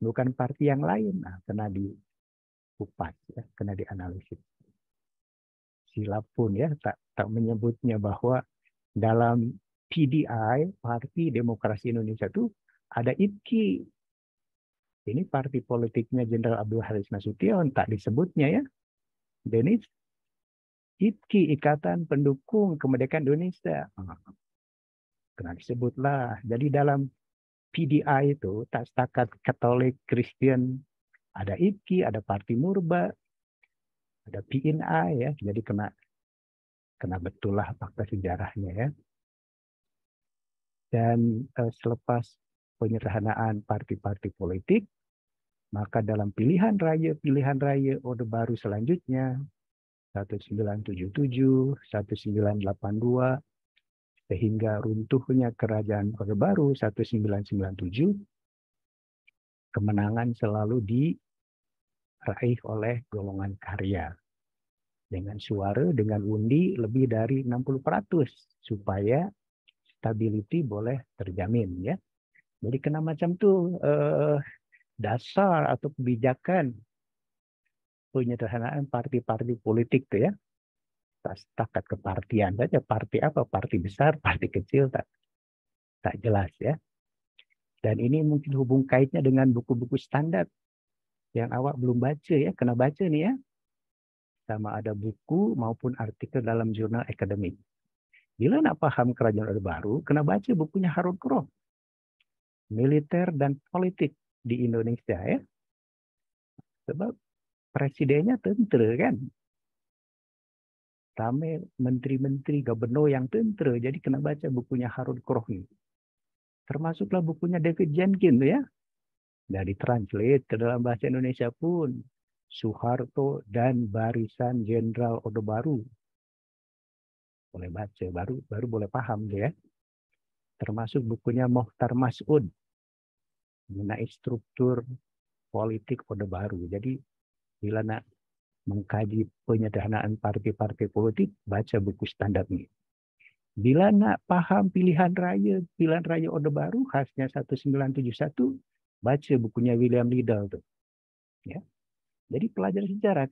bukan partai yang lain. Nah, kena dikupas, ya, kena dianalisis. Sila pun ya tak menyebutnya bahwa dalam PDI, Parti Demokrasi Indonesia itu ada IPKI. Ini partai politiknya Jenderal Abdul Haris Nasution, tak disebutnya ya. Denis, IPKI, Ikatan Pendukung Kemerdekaan Indonesia. Kena disebutlah. Jadi dalam PDI itu tak setakat Katolik, Kristen, ada IPKI, ada Parti Murba, ada PNI ya. Jadi kena betul lah fakta sejarahnya ya. Dan selepas penyederhanaan partai-partai politik, maka dalam pilihan raya Orde Baru selanjutnya 1977, 1982, sehingga runtuhnya Kerajaan Orde Baru 1997, kemenangan selalu diraih oleh golongan karya dengan suara, dengan undi lebih dari 60% supaya stability boleh terjamin ya. Jadi kena macam tuh dasar atau kebijakan penyederhanaan partai-partai politik tuh ya. Tak setakat kepartian saja, partai apa, partai besar, partai kecil tak jelas ya. Dan ini mungkin hubung kaitnya dengan buku-buku standar yang awak belum baca ya, kena baca nih ya. Sama ada buku maupun artikel dalam jurnal akademik. Bila nak paham Kerajaan Orde Baru, kena baca bukunya Harun Kroh, Militer dan Politik di Indonesia ya. Sebab presidennya tentera kan. Ramai menteri-menteri, gubernur yang tentera. Jadi kena baca bukunya Harun Kroh ini. Termasuklah bukunya David Jenkins ya. Dari translate ke dalam bahasa Indonesia pun. Soeharto dan Barisan Jenderal Orde Baru. Boleh baca, baru boleh paham dia. Termasuk bukunya Mohtar Mas'ud mengenai struktur politik Orde Baru. Jadi bila nak mengkaji penyederhanaan partai-partai politik, baca buku standar ini. Bila nak paham pilihan raya Orde Baru khasnya 1971, baca bukunya William Liddell tuh. Ya. Jadi pelajar sejarah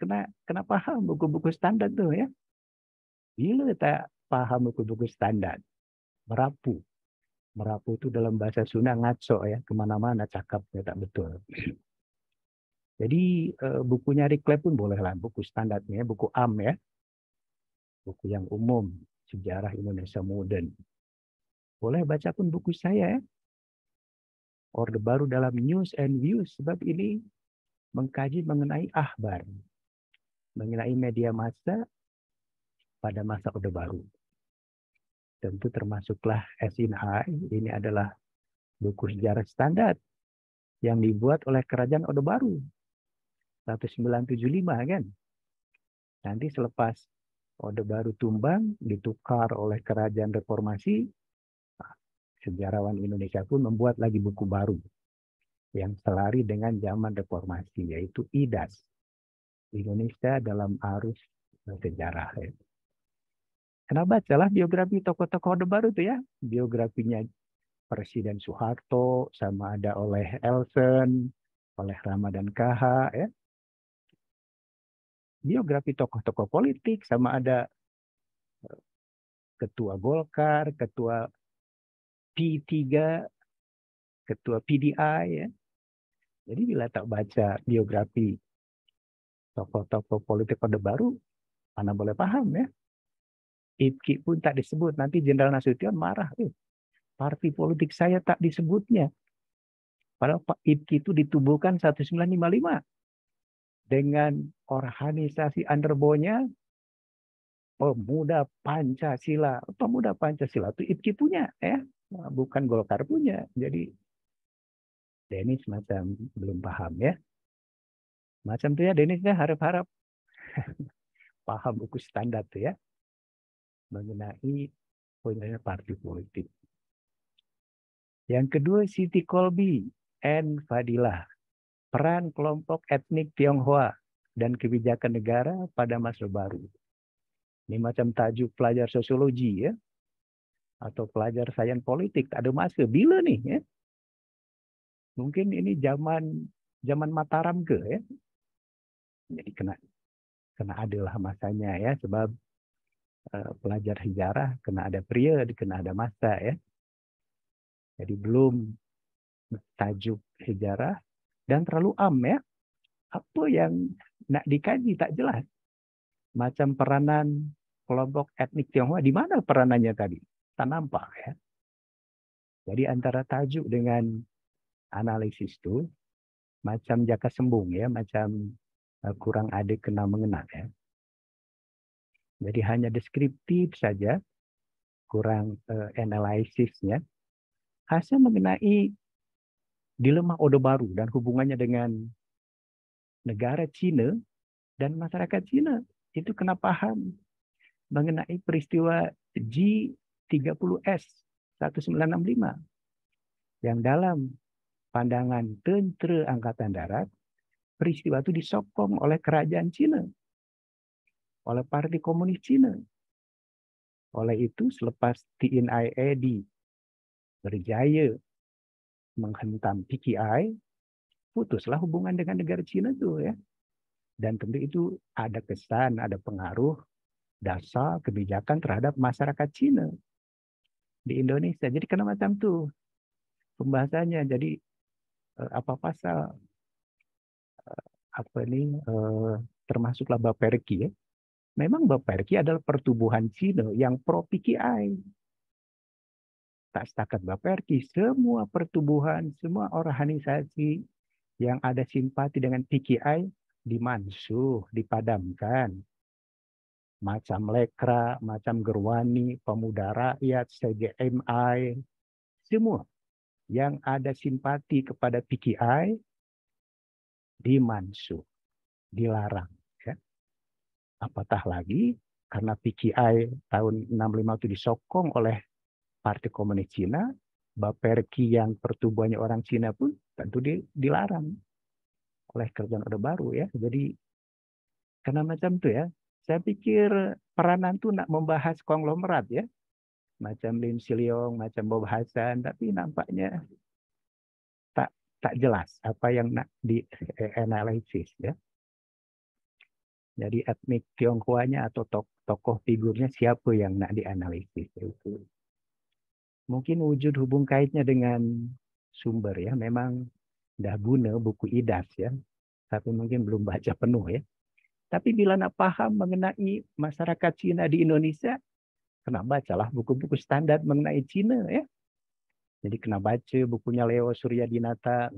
kena paham buku-buku standar tuh ya. Bila tak paham buku-buku standar, merapu. Merapu itu dalam bahasa Sunda ngaco ya, kemana-mana cakapnya tak betul. Jadi bukunya Rick Clay pun bolehlah, buku standarnya, buku AM ya. Buku yang umum, sejarah Indonesia modern. Boleh baca pun buku saya ya. Orde Baru dalam News and Views, sebab ini mengkaji mengenai akhbar, mengenai media massa pada masa Orde Baru. Tentu termasuklah SNI, ini adalah buku sejarah standar yang dibuat oleh Kerajaan Orde Baru 1975 kan. Nanti selepas Orde Baru tumbang, ditukar oleh Kerajaan Reformasi, sejarawan Indonesia pun membuat lagi buku baru yang selari dengan zaman reformasi, yaitu IDAS, Indonesia dalam Arus Sejarah. Kena bacalah biografi tokoh-tokoh Orde Baru itu ya. Biografinya Presiden Soeharto, sama ada oleh Elsen, oleh Ramadan KH ya. Biografi tokoh-tokoh politik, sama ada Ketua Golkar, Ketua P3, Ketua PDI ya. Jadi bila tak baca biografi tokoh-tokoh politik Orde Baru, mana boleh paham ya. IPKI pun tak disebut. Nanti Jenderal Nasution marah. Partai politik saya tak disebutnya. Padahal IPKI itu ditubuhkan 1955. Dengan organisasi underbownya Pemuda Pancasila. Pemuda Pancasila itu IPKI punya ya. Bukan Golkar punya. Jadi Denis macam belum paham ya. Macam itu ya Denis ya, harap-harap paham buku standar tuh ya. Mengenai penyelesaian partai politik. Yang kedua, Siti Kolbi and Fadilah. Peran kelompok etnik Tionghoa dan kebijakan negara pada masa baru. Ini macam tajuk pelajar sosiologi ya. Atau pelajar sains politik. Tak ada masa. Bila nih ya? Mungkin ini zaman Mataram ke ya. Jadi kena adalah masanya ya. Sebab pelajar sejarah kena ada period, kena ada masa ya. Jadi belum tajuk sejarah dan terlalu ya. Apa yang nak dikaji tak jelas. Macam peranan kelompok etnik Tionghoa, di mana peranannya tadi? Tak nampak ya. Jadi antara tajuk dengan analisis itu macam jaka sembung ya, macam kurang ada kena mengena ya. Jadi hanya deskriptif saja, kurang analisisnya. Hasil mengenai dilema Orde Baru dan hubungannya dengan negara Cina dan masyarakat Cina. Itu kena paham mengenai peristiwa G30S 1965 yang dalam pandangan tentera Angkatan Darat, peristiwa itu disokong oleh kerajaan Cina, oleh Parti Komunis Cina. Oleh itu, selepas TNIAD berjaya menghentam PKI, putuslah hubungan dengan negara Cina itu ya. Dan tentu itu ada kesan, ada pengaruh dasar kebijakan terhadap masyarakat Cina di Indonesia. Jadi kena macam tu pembahasannya. Jadi apa pasal termasuklah Baperki ya. Memang Baperki adalah pertubuhan Cina yang pro PKI. Tak setakat Baperki, semua pertubuhan, semua organisasi yang ada simpati dengan PKI dimansuh, dipadamkan. Macam Lekra, macam Gerwani, Pemuda Rakyat, CJMI, semua yang ada simpati kepada PKI dimansuh, dilarang. Ya. Apatah lagi karena PKI tahun 65 itu disokong oleh Parti Komunis Cina, Baperki yang pertubuhannya orang Cina pun tentu dilarang oleh kerajaan Orde Baru ya. Jadi karena macam itu ya. Saya pikir peranan itu nak membahas konglomerat ya. Macam Lim Siliong, macam Bob Hasan, tapi nampaknya tak jelas apa yang nak dianalisis ya. Jadi etnik Tionghoanya atau tokoh figurnya siapa yang nak dianalisis itu. Mungkin wujud hubung kaitnya dengan sumber ya. Memang dah guna buku IDAS ya. Tapi mungkin belum baca penuh ya. Tapi bila nak paham mengenai masyarakat Cina di Indonesia, kena bacalah buku-buku standar mengenai Cina ya. Jadi kena baca bukunya Leo Suryadinata.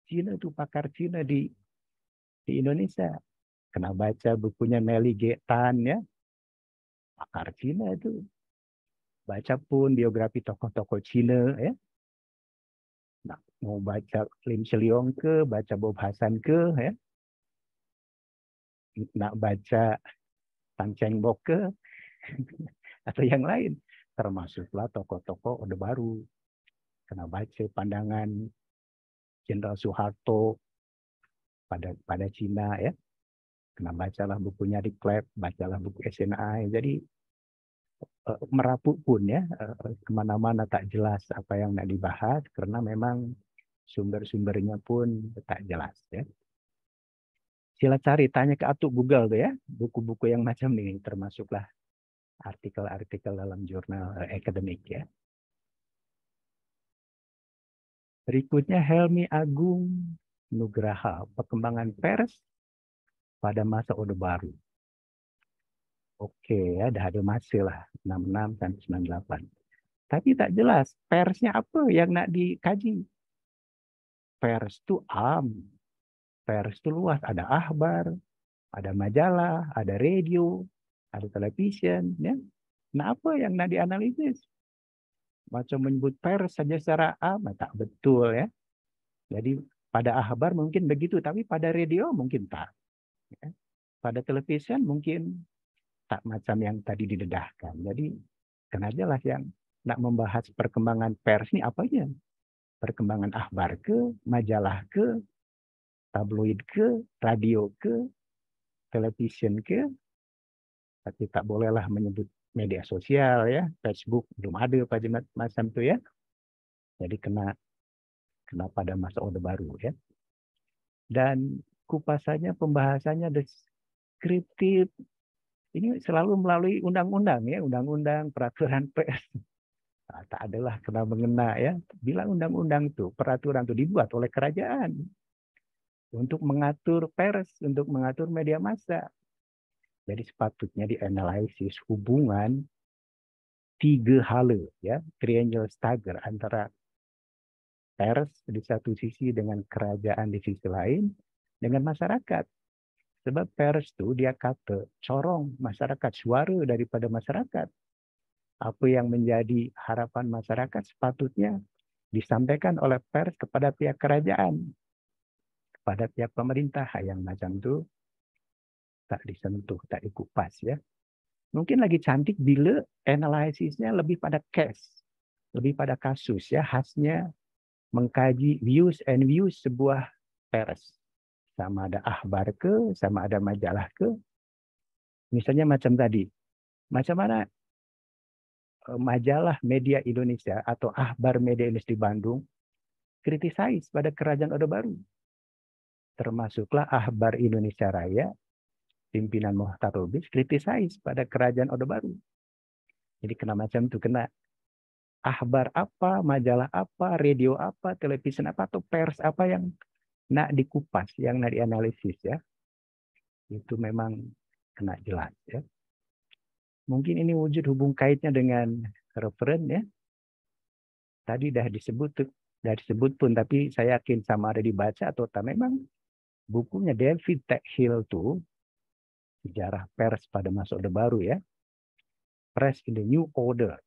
Cina itu pakar Cina di Indonesia. Kena baca bukunya Nelly G. Tan ya. Pakar Cina itu. Baca pun biografi tokoh-tokoh Cina ya. Nah, mau baca Lim Siliong ke, baca Bob Hasan ke ya. Nak baca Tan Cheng Bok ke atau yang lain, termasuklah tokoh-tokoh Orde Baru. Kena baca pandangan Jenderal Soeharto pada Cina ya. Kena bacalah bukunya di Klep, bacalah buku SNI. Jadi merapuk pun ya, kemana-mana tak jelas apa yang nak dibahas karena memang sumber-sumbernya pun tak jelas ya. Sila cari, tanya ke Atuk Google tuh ya, buku-buku yang macam ini termasuklah artikel-artikel dalam jurnal akademik ya. Berikutnya Helmi Agung Nugraha, perkembangan pers pada masa Orde Baru. Oke ya, dah ada masa lah, 66 sampai 98. Tapi tak jelas persnya apa yang nak dikaji. Pers itu pers itu luas, ada akhbar, ada majalah, ada radio, ada television, ya. Nah, apa yang nak dianalisis? Macam menyebut pers saja secara tak betul ya. Jadi pada akhbar mungkin begitu, tapi pada radio mungkin tak. Ya. Pada television mungkin tak macam yang tadi didedahkan. Jadi kena jelas yang nak membahas perkembangan pers ini apa aja? Perkembangan akhbar ke, majalah ke, tabloid ke, radio ke, television ke, tapi tak bolehlah menyebut media sosial ya, Facebook belum ada pada macam itu ya. Jadi kena pada masa Orde Baru ya. Dan kupasannya pembahasannya deskriptif. Ini selalu melalui undang-undang ya, undang-undang, peraturan pers. Nah, tak adalah kena mengena ya. Bila undang-undang itu, peraturan itu dibuat oleh kerajaan untuk mengatur pers, untuk mengatur media massa. Jadi sepatutnya dianalisis hubungan tiga hala ya, triangle stagger antara pers di satu sisi dengan kerajaan di sisi lain dengan masyarakat. Sebab pers itu dia kata corong masyarakat, suara daripada masyarakat. Apa yang menjadi harapan masyarakat sepatutnya disampaikan oleh pers kepada pihak kerajaan, kepada pihak pemerintah. Yang macam itu tak disentuh, tak dikupas ya. Mungkin lagi cantik bila analisisnya lebih pada case, lebih pada kasus ya, khasnya mengkaji views and views sebuah pers. Sama ada akhbar ke, sama ada majalah ke. Misalnya macam tadi, macam mana majalah media Indonesia atau akhbar media Indonesia di Bandung kritisais pada kerajaan Orde Baru. Termasuklah akhbar Indonesia Raya, pimpinan Mokhtar Lubis kritisais pada kerajaan Orde Baru. Jadi kena macam itu, kena akhbar apa, majalah apa, radio apa, televisi apa, atau pers apa yang nak dikupas, yang nak dianalisis ya. Itu memang kena jelas ya. Mungkin ini wujud hubung kaitnya dengan referen ya. Tadi dah disebut pun, tapi saya yakin sama ada dibaca atau tak. Memang bukunya David Techhill tuh sejarah pers pada masa Orde Baru ya. Press in the New Order.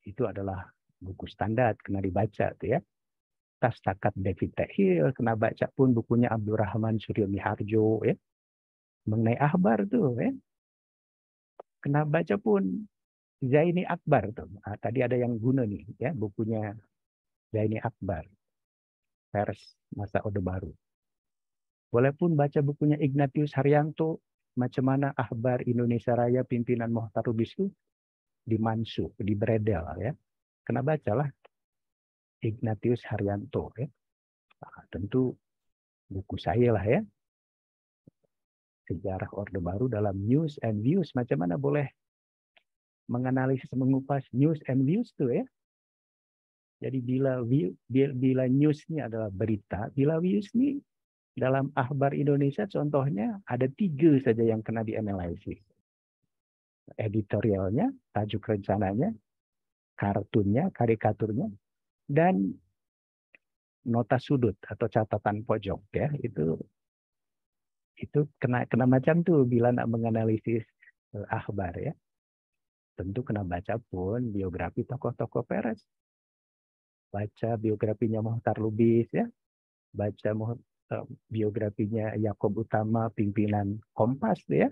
Itu adalah buku standar, kena dibaca tuh ya. Tas takat David Techhill, kena baca pun bukunya Abdurrahman Suryo Miharjo ya. Mengenai akhbar tuh ya. Kena baca pun Zaini Akbar tuh. Nah, tadi ada yang guna nih ya, bukunya Zaini Akbar. Pers masa Orde Baru. Boleh pun baca bukunya Ignatius Haryanto, macam mana akhbar Indonesia Raya pimpinan Mokhtar Lubis itu dimansuh, dibredel ya. Kena bacalah Ignatius Haryanto ya. Nah, tentu buku saya lah ya. Sejarah Orde Baru dalam news and views, macam mana boleh menganalisis, mengupas news and views tuh ya. Jadi bila news ini adalah berita, bila views ini dalam akhbar Indonesia contohnya ada 3 saja yang kena dianalisis. Editorialnya, tajuk rencananya, kartunnya, karikaturnya, dan nota sudut atau catatan pojok ya. Itu kena macam tuh bila nak menganalisis akhbar ya. Tentu kena baca pun biografi tokoh-tokoh pers. Baca biografinya Mokhtar Lubis ya. Baca biografinya Yakob Utama, pimpinan Kompas ya.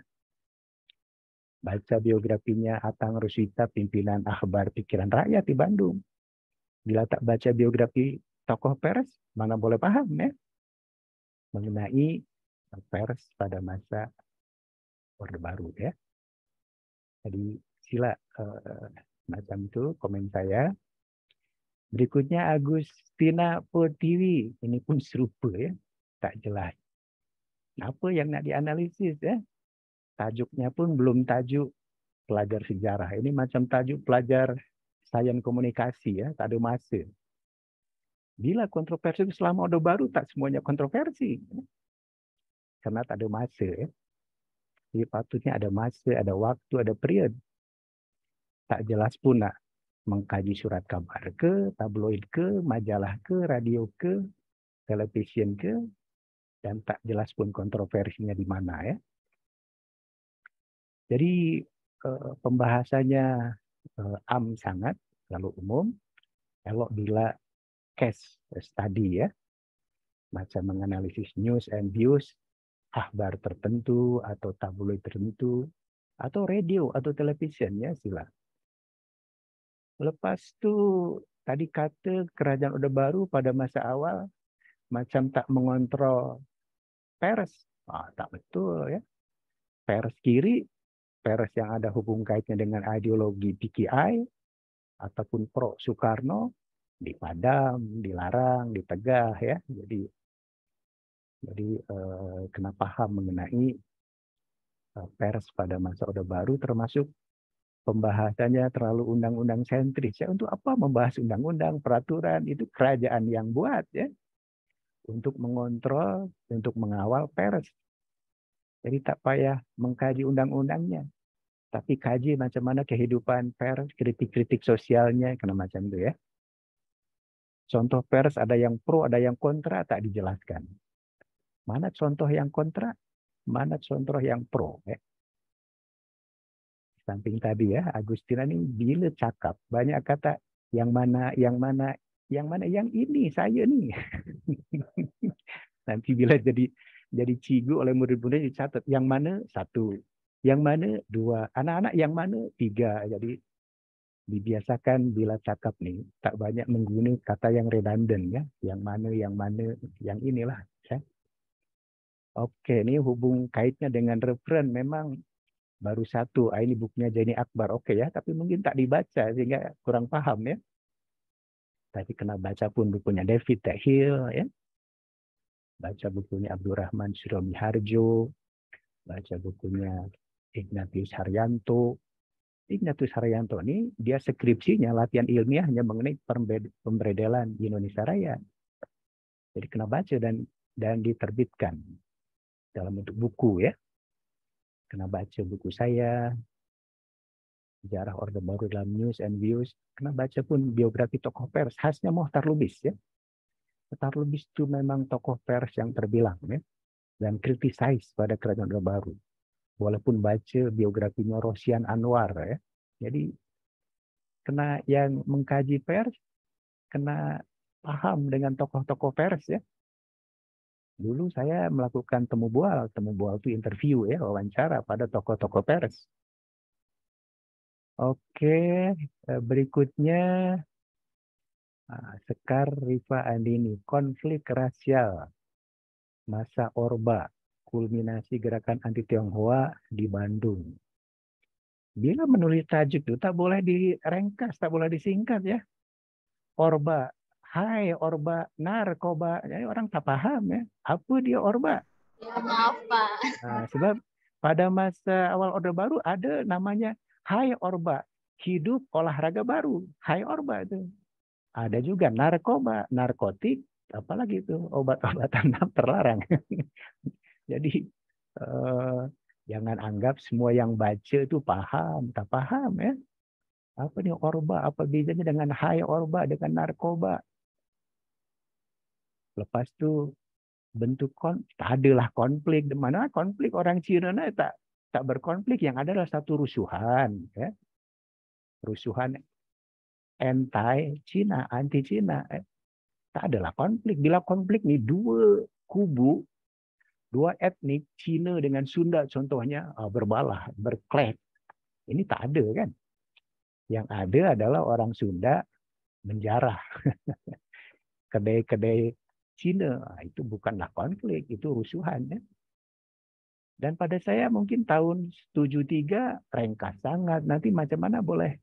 Baca biografinya Atang Rusita, pimpinan akhbar Pikiran Rakyat di Bandung. Bila tak baca biografi tokoh pers, mana boleh paham ya mengenai pers pada masa Orde Baru ya. Jadi sila macam itu komen saya. Berikutnya Agustina Pertiwi, ini pun serupa ya, tak jelas. Apa yang nak dianalisis ya? Tajuknya pun belum tajuk pelajar sejarah. Ini macam tajuk pelajar sains komunikasi ya, tak ada masa. Bila kontroversi selama Orde Baru tak semuanya kontroversi. Karena tak ada masa ya. Jadi patutnya ada masa, ada waktu, ada period. Tak jelas pun nak mengkaji surat kabar ke, tabloid ke, majalah ke, radio ke, television ke, dan tak jelas pun kontroversinya di mana ya. Jadi pembahasannya sangat, lalu umum, elok bila case study ya, macam menganalisis news and views, akhbar tertentu atau tabloid tertentu, atau radio atau television ya sila. Lepas itu tadi kata kerajaan Orde Baru pada masa awal macam tak mengontrol pers. Tak betul ya. Pers kiri, pers yang ada hubung kaitnya dengan ideologi PKI ataupun pro Soekarno dipadam, dilarang, ditegah ya. Jadi kena paham mengenai pers pada masa Orde Baru, termasuk pembahasannya terlalu undang-undang sentris. Ya, untuk apa membahas undang-undang, peraturan, itu kerajaan yang buat ya, untuk mengontrol, untuk mengawal pers. Jadi tak payah mengkaji undang-undangnya, tapi kaji macam mana kehidupan pers, kritik-kritik sosialnya, kena macam itu ya. Contoh pers ada yang pro, ada yang kontra, tak dijelaskan. Mana contoh yang kontra, mana contoh yang pro ya. Samping tadi ya, Agustina ini bila cakap banyak kata yang mana, yang ini saya nih. Nanti bila jadi cigu oleh murid-murid dicatat yang mana satu, yang mana dua, anak-anak yang mana tiga. Jadi dibiasakan bila cakap nih tak banyak menggunakan kata yang redundant ya, yang mana, yang inilah. Ya. Oke, ini hubung kaitnya dengan referen memang baru satu. Ini bukunya Jenny Akbar. Oke ya, tapi mungkin tak dibaca sehingga kurang paham ya. Tapi kena baca pun bukunya David Hill ya. Baca bukunya Abdurrahman Suromi Harjo. Baca bukunya Ignatius Haryanto. Ignatius Haryanto ini dia skripsinya latihan ilmiahnya mengenai pemberedelan di Indonesia Raya. Jadi kena baca dan diterbitkan dalam bentuk buku ya. Kena baca buku saya, Sejarah Orde Baru dalam News and Views. Kena baca pun biografi tokoh pers, khasnya Mohtar Lubis ya. Mohtar Lubis itu memang tokoh pers yang terbilang ya, dan kritisais pada kerajaan Orde Baru. Walaupun baca biografinya Rosian Anwar ya. Jadi kena yang mengkaji pers, kena paham dengan tokoh-tokoh pers ya. Dulu saya melakukan temu bual itu interview ya, wawancara pada tokoh-tokoh pers. Oke, berikutnya Sekar Rifa Andini, konflik rasial masa Orba, kulminasi gerakan anti Tionghoa di Bandung. Bila menulis tajuk itu tak boleh direngkas, tak boleh disingkat ya. Orba, hai Orba narkoba, jadi orang tak paham ya. Apa dia Orba? Ya, maaf Pak. Nah, sebab pada masa awal Orde Baru ada namanya Hai Orba, hidup olahraga baru. Hai Orba itu. Ada juga narkoba, narkotik, apalagi itu obat-obatan terlarang. Jadi jangan anggap semua yang baca itu paham, tak paham ya. Apa nih Orba? Apa bedanya dengan Hai Orba dengan narkoba? Lepas itu bentuk adalah konflik. Di mana konflik orang Cina tak berkonflik, yang ada adalah satu rusuhan ya. Rusuhan anti-Cina. Tak adalah konflik. Bila konflik nih dua kubu, dua etnik Cina dengan Sunda contohnya berbalah, berkelahi. Ini tak ada kan. Yang ada adalah orang Sunda menjarah kedai-kedai Cina. Itu bukanlah konflik, itu rusuhan ya. Dan pada saya mungkin tahun 73 ringkas sangat. Nanti macam mana boleh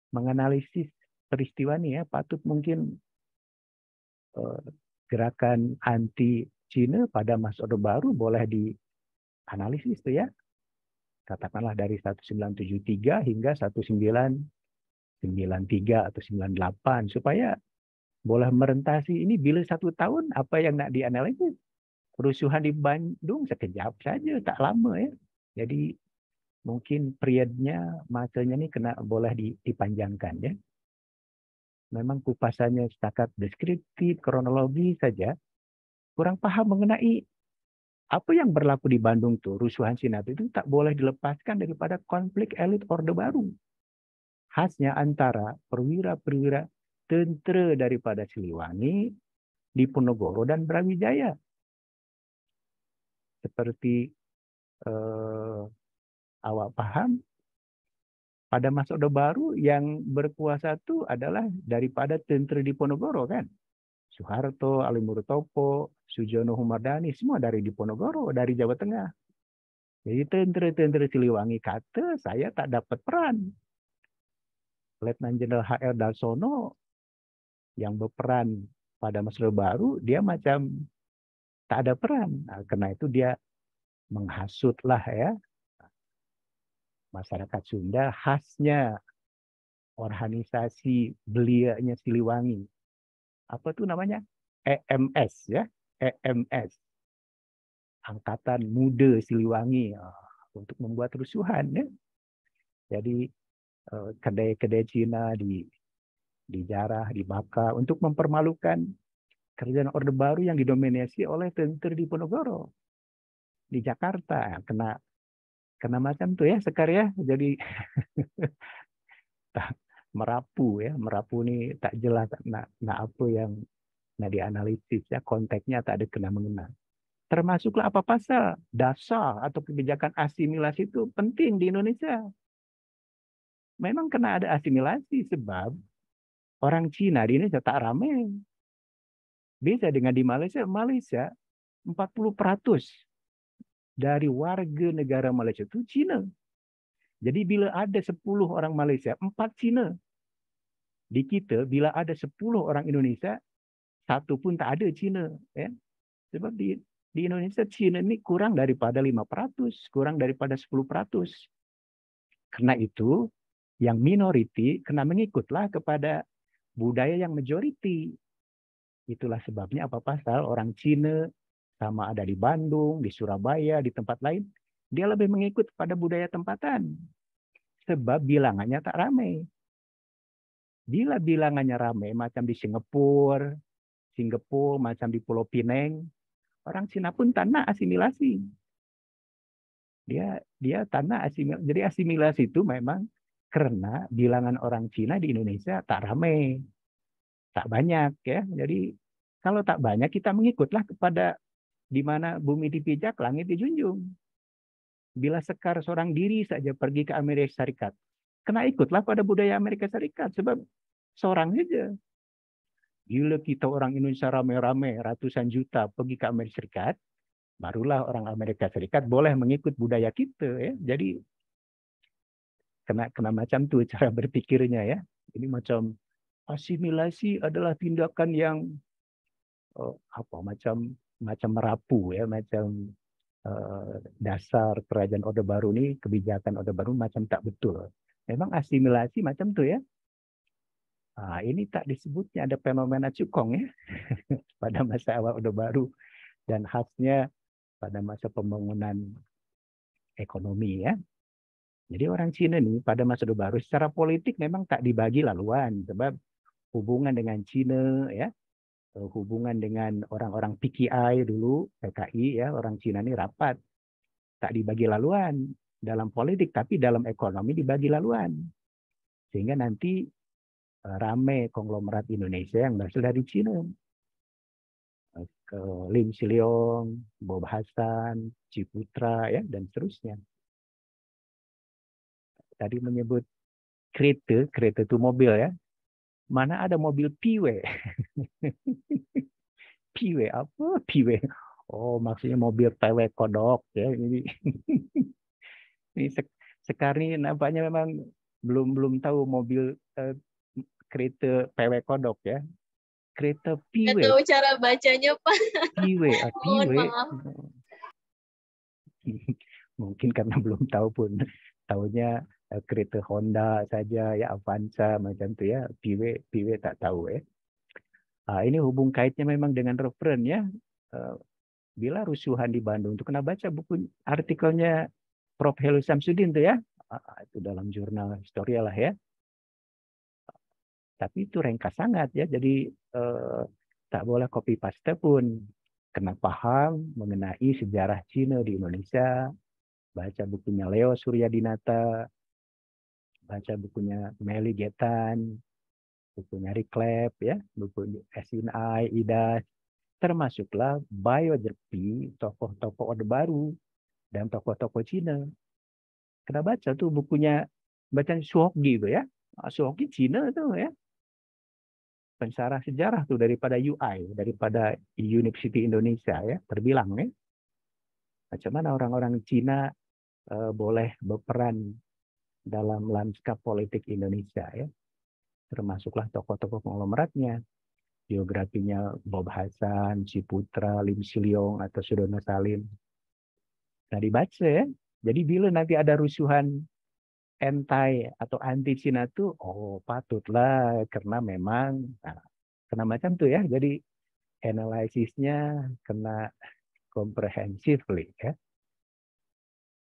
menganalisis peristiwa ini ya. Patut mungkin gerakan anti Cina pada masa Orde Baru boleh dianalisis tuh ya. Katakanlah dari 1973 hingga 1993 atau 98 supaya boleh merentasi ini bila 1 tahun apa yang nak dianalisis. Kerusuhan di Bandung sekejap saja, tak lama ya. Jadi mungkin periodnya, masanya ini boleh dipanjangkan ya. Memang kupasannya setakat deskriptif, kronologi saja, kurang paham mengenai apa yang berlaku di Bandung tuh. Rusuhan Cina itu tak boleh dilepaskan daripada konflik elit Orde Baru. Khasnya antara perwira-perwira tentara daripada Siliwangi, Diponegoro dan Brawijaya. Seperti awak paham, pada masa Orde Baru yang berkuasa itu adalah daripada tentara Diponegoro kan. Soeharto, Ali Murtopo, Sujono Humardani, semua dari Diponegoro, dari Jawa Tengah. Jadi tentara-tentara Siliwangi kata saya tak dapat peran. Letnan Jenderal H.R. Darsono yang berperan pada masa Orde Baru, dia macam tak ada peran. Nah, karena itu dia menghasutlah ya masyarakat Sunda, khasnya organisasi belianya Siliwangi. Apa tuh namanya? EMS ya, EMS. Angkatan Muda Siliwangi untuk membuat rusuhan ya. Jadi kedai-kedai Cina dijarah, dibakar untuk mempermalukan kerajaan Orde Baru yang didominasi oleh tentara Diponegoro di Jakarta. Kena macam tuh ya Sekar ya. Jadi merapu ya, merapu ini tak jelas apa yang dianalisis ya, konteksnya tak ada kena mengena. Termasuklah apa pasal dasar atau kebijakan asimilasi itu penting di Indonesia. Memang kena ada asimilasi sebab orang Cina di Indonesia tak ramai. Beda dengan di Malaysia. Malaysia 40% dari warga negara Malaysia itu Cina. Jadi bila ada 10 orang Malaysia, 4 Cina. Di kita bila ada 10 orang Indonesia, satu pun tak ada Cina. Ya. Sebab di Indonesia Cina ini kurang daripada 5%, kurang daripada 10%. Karena itu yang minoriti kena mengikutlah kepada budaya yang majoriti. Itulah sebabnya apa pasal orang Cina sama ada di Bandung, di Surabaya, di tempat lain, dia lebih mengikut pada budaya tempatan. Sebab bilangannya tak ramai. Bila bilangannya ramai macam di Singapura, macam di Pulau Pinang, orang Cina pun tak nak asimilasi. Dia tak nak asimilasi. Jadi asimilasi itu memang karena bilangan orang Cina di Indonesia tak ramai, tak banyak ya. Jadi kalau tak banyak kita mengikutlah kepada di mana bumi dipijak, langit dijunjung. Bila Sekar seorang diri saja pergi ke Amerika Serikat, kena ikutlah pada budaya Amerika Serikat sebab seorang saja. Gila kita orang Indonesia ramai-ramai ratusan juta pergi ke Amerika Serikat, barulah orang Amerika Serikat boleh mengikut budaya kita ya. Jadi kena macam tu cara berpikirnya ya. Ini macam asimilasi adalah tindakan yang macam merapu ya, macam dasar kerajaan Orde Baru ini, kebijakan Orde Baru macam tak betul. Memang asimilasi macam tu ya. Ini tak disebutnya ada fenomena cukong ya pada masa awal Orde Baru dan khasnya pada masa pembangunan ekonomi ya. Jadi orang Cina nih pada masa Orde Baru secara politik memang tak dibagi laluan sebab hubungan dengan Cina ya, hubungan dengan orang-orang PKI dulu, PKI ya, orang Cina ini rapat. Tak dibagi laluan dalam politik tapi dalam ekonomi dibagi laluan. Sehingga nanti ramai konglomerat Indonesia yang berasal dari Cina. Ke Lim Siliong, Bob Hasan, Ciputra, ya, dan seterusnya. Tadi menyebut kereta itu mobil ya. Mana ada mobil Piwe? Piwe apa? Piwe. Oh, maksudnya mobil PW kodok ya. Ini sekarang ini nampaknya memang belum tahu mobil kereta PW kodok ya. Kereta Piwe. Nggak tahu cara bacanya, Pak. Piwe, Mohon Piwe. maaf. Mungkin karena belum tahu pun. Tahunya kereta Honda saja ya, Avanza macam tu ya. Piwe tak tahu ya. Ini hubung kaitnya memang dengan referen ya. Bila rusuhan di Bandung, itu kena baca buku artikelnya Prof. Helu Samsudin tuh ya. Itu dalam jurnal Historia lah ya. Tapi itu ringkas sangat ya. Jadi tak boleh copy paste pun. Kena paham mengenai sejarah Cina di Indonesia. Baca bukunya Leo Suryadinata. Baca bukunya Meli Getan. Bukunya Reclap ya. Buku SNI, IDAS. Termasuklah biografi tokoh-tokoh Orde Baru dan tokoh-tokoh Cina. Kena baca tuh bukunya Baca Suhoki itu ya. Suhoki Cina itu ya. Pensyarah sejarah tuh daripada UI, daripada University Indonesia ya, terbilang ya. Macam mana orang-orang Cina boleh berperan dalam lanskap politik Indonesia ya. Termasuklah tokoh-tokoh konglomeratnya. Biografinya Bob Hasan, Ciputra, Lim Siliong, atau Sudono Salim. Nah dibaca ya. Jadi bila nanti ada rusuhan atau anti Cina tuh, oh patutlah karena memang kena macam tuh ya. Jadi analisisnya kena comprehensively ya.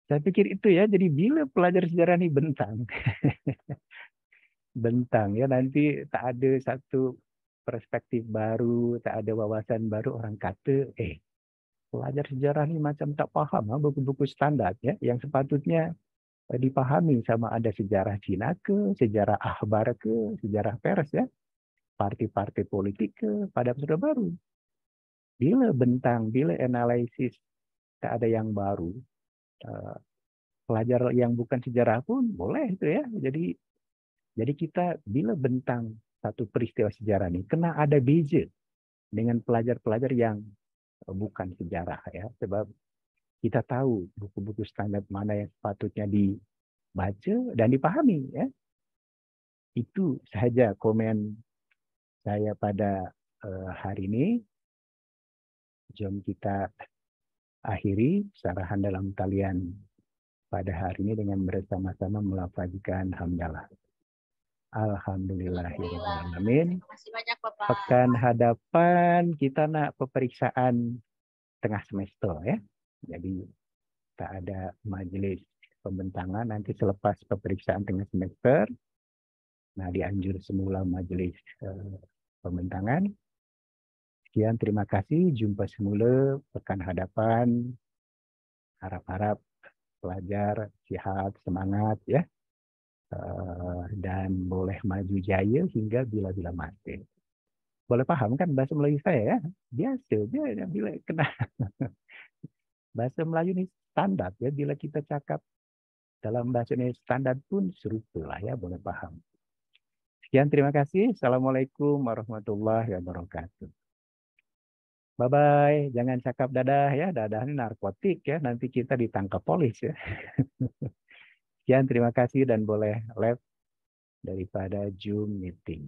Saya pikir itu ya. Jadi bila pelajar sejarah ini bentang, bentang ya nanti tak ada satu perspektif baru, tak ada wawasan baru, orang kata, pelajar sejarah ini macam tak paham buku-buku standar ya, yang sepatutnya dipahami sama ada sejarah Cina ke, sejarah Ahbar ke, sejarah pers ya, partai-partai politik ke, pada sudah baru. Bila bentang, bila analisis tak ada yang baru, pelajar yang bukan sejarah pun boleh itu ya. Jadi kita bila bentang satu peristiwa sejarah ini, kena ada beza dengan pelajar-pelajar yang bukan sejarah ya, sebab kita tahu buku-buku standar mana yang sepatutnya dibaca dan dipahami ya. Itu sahaja komen saya pada hari ini. Jom kita akhiri sarahan dalam talian pada hari ini dengan bersama-sama melafazkan hamdalah. Alhamdulillahirrahmanirrahim. Terima kasih banyak Bapak. Pekan hadapan kita nak peperiksaan tengah semester ya. Jadi tak ada majelis pembentangan nanti selepas peperiksaan tengah semester. Nah dianjur semula majelis pembentangan. Sekian, terima kasih. Jumpa semula pekan hadapan. Harap-harap pelajar sihat, semangat ya. Dan boleh maju jaya hingga bila-bila mati. Boleh paham kan bahasa Melayu saya ya? Biasa dia bila kena. Bahasa Melayu ini standar ya. Bila kita cakap dalam bahasa ini standar pun serupa lah ya, boleh paham. Sekian, terima kasih. Assalamualaikum warahmatullahi wabarakatuh. Bye-bye. Jangan cakap dadah ya. Dadah ini narkotik ya. Nanti kita ditangkap polis ya. Sekian, terima kasih dan boleh live daripada Zoom meeting.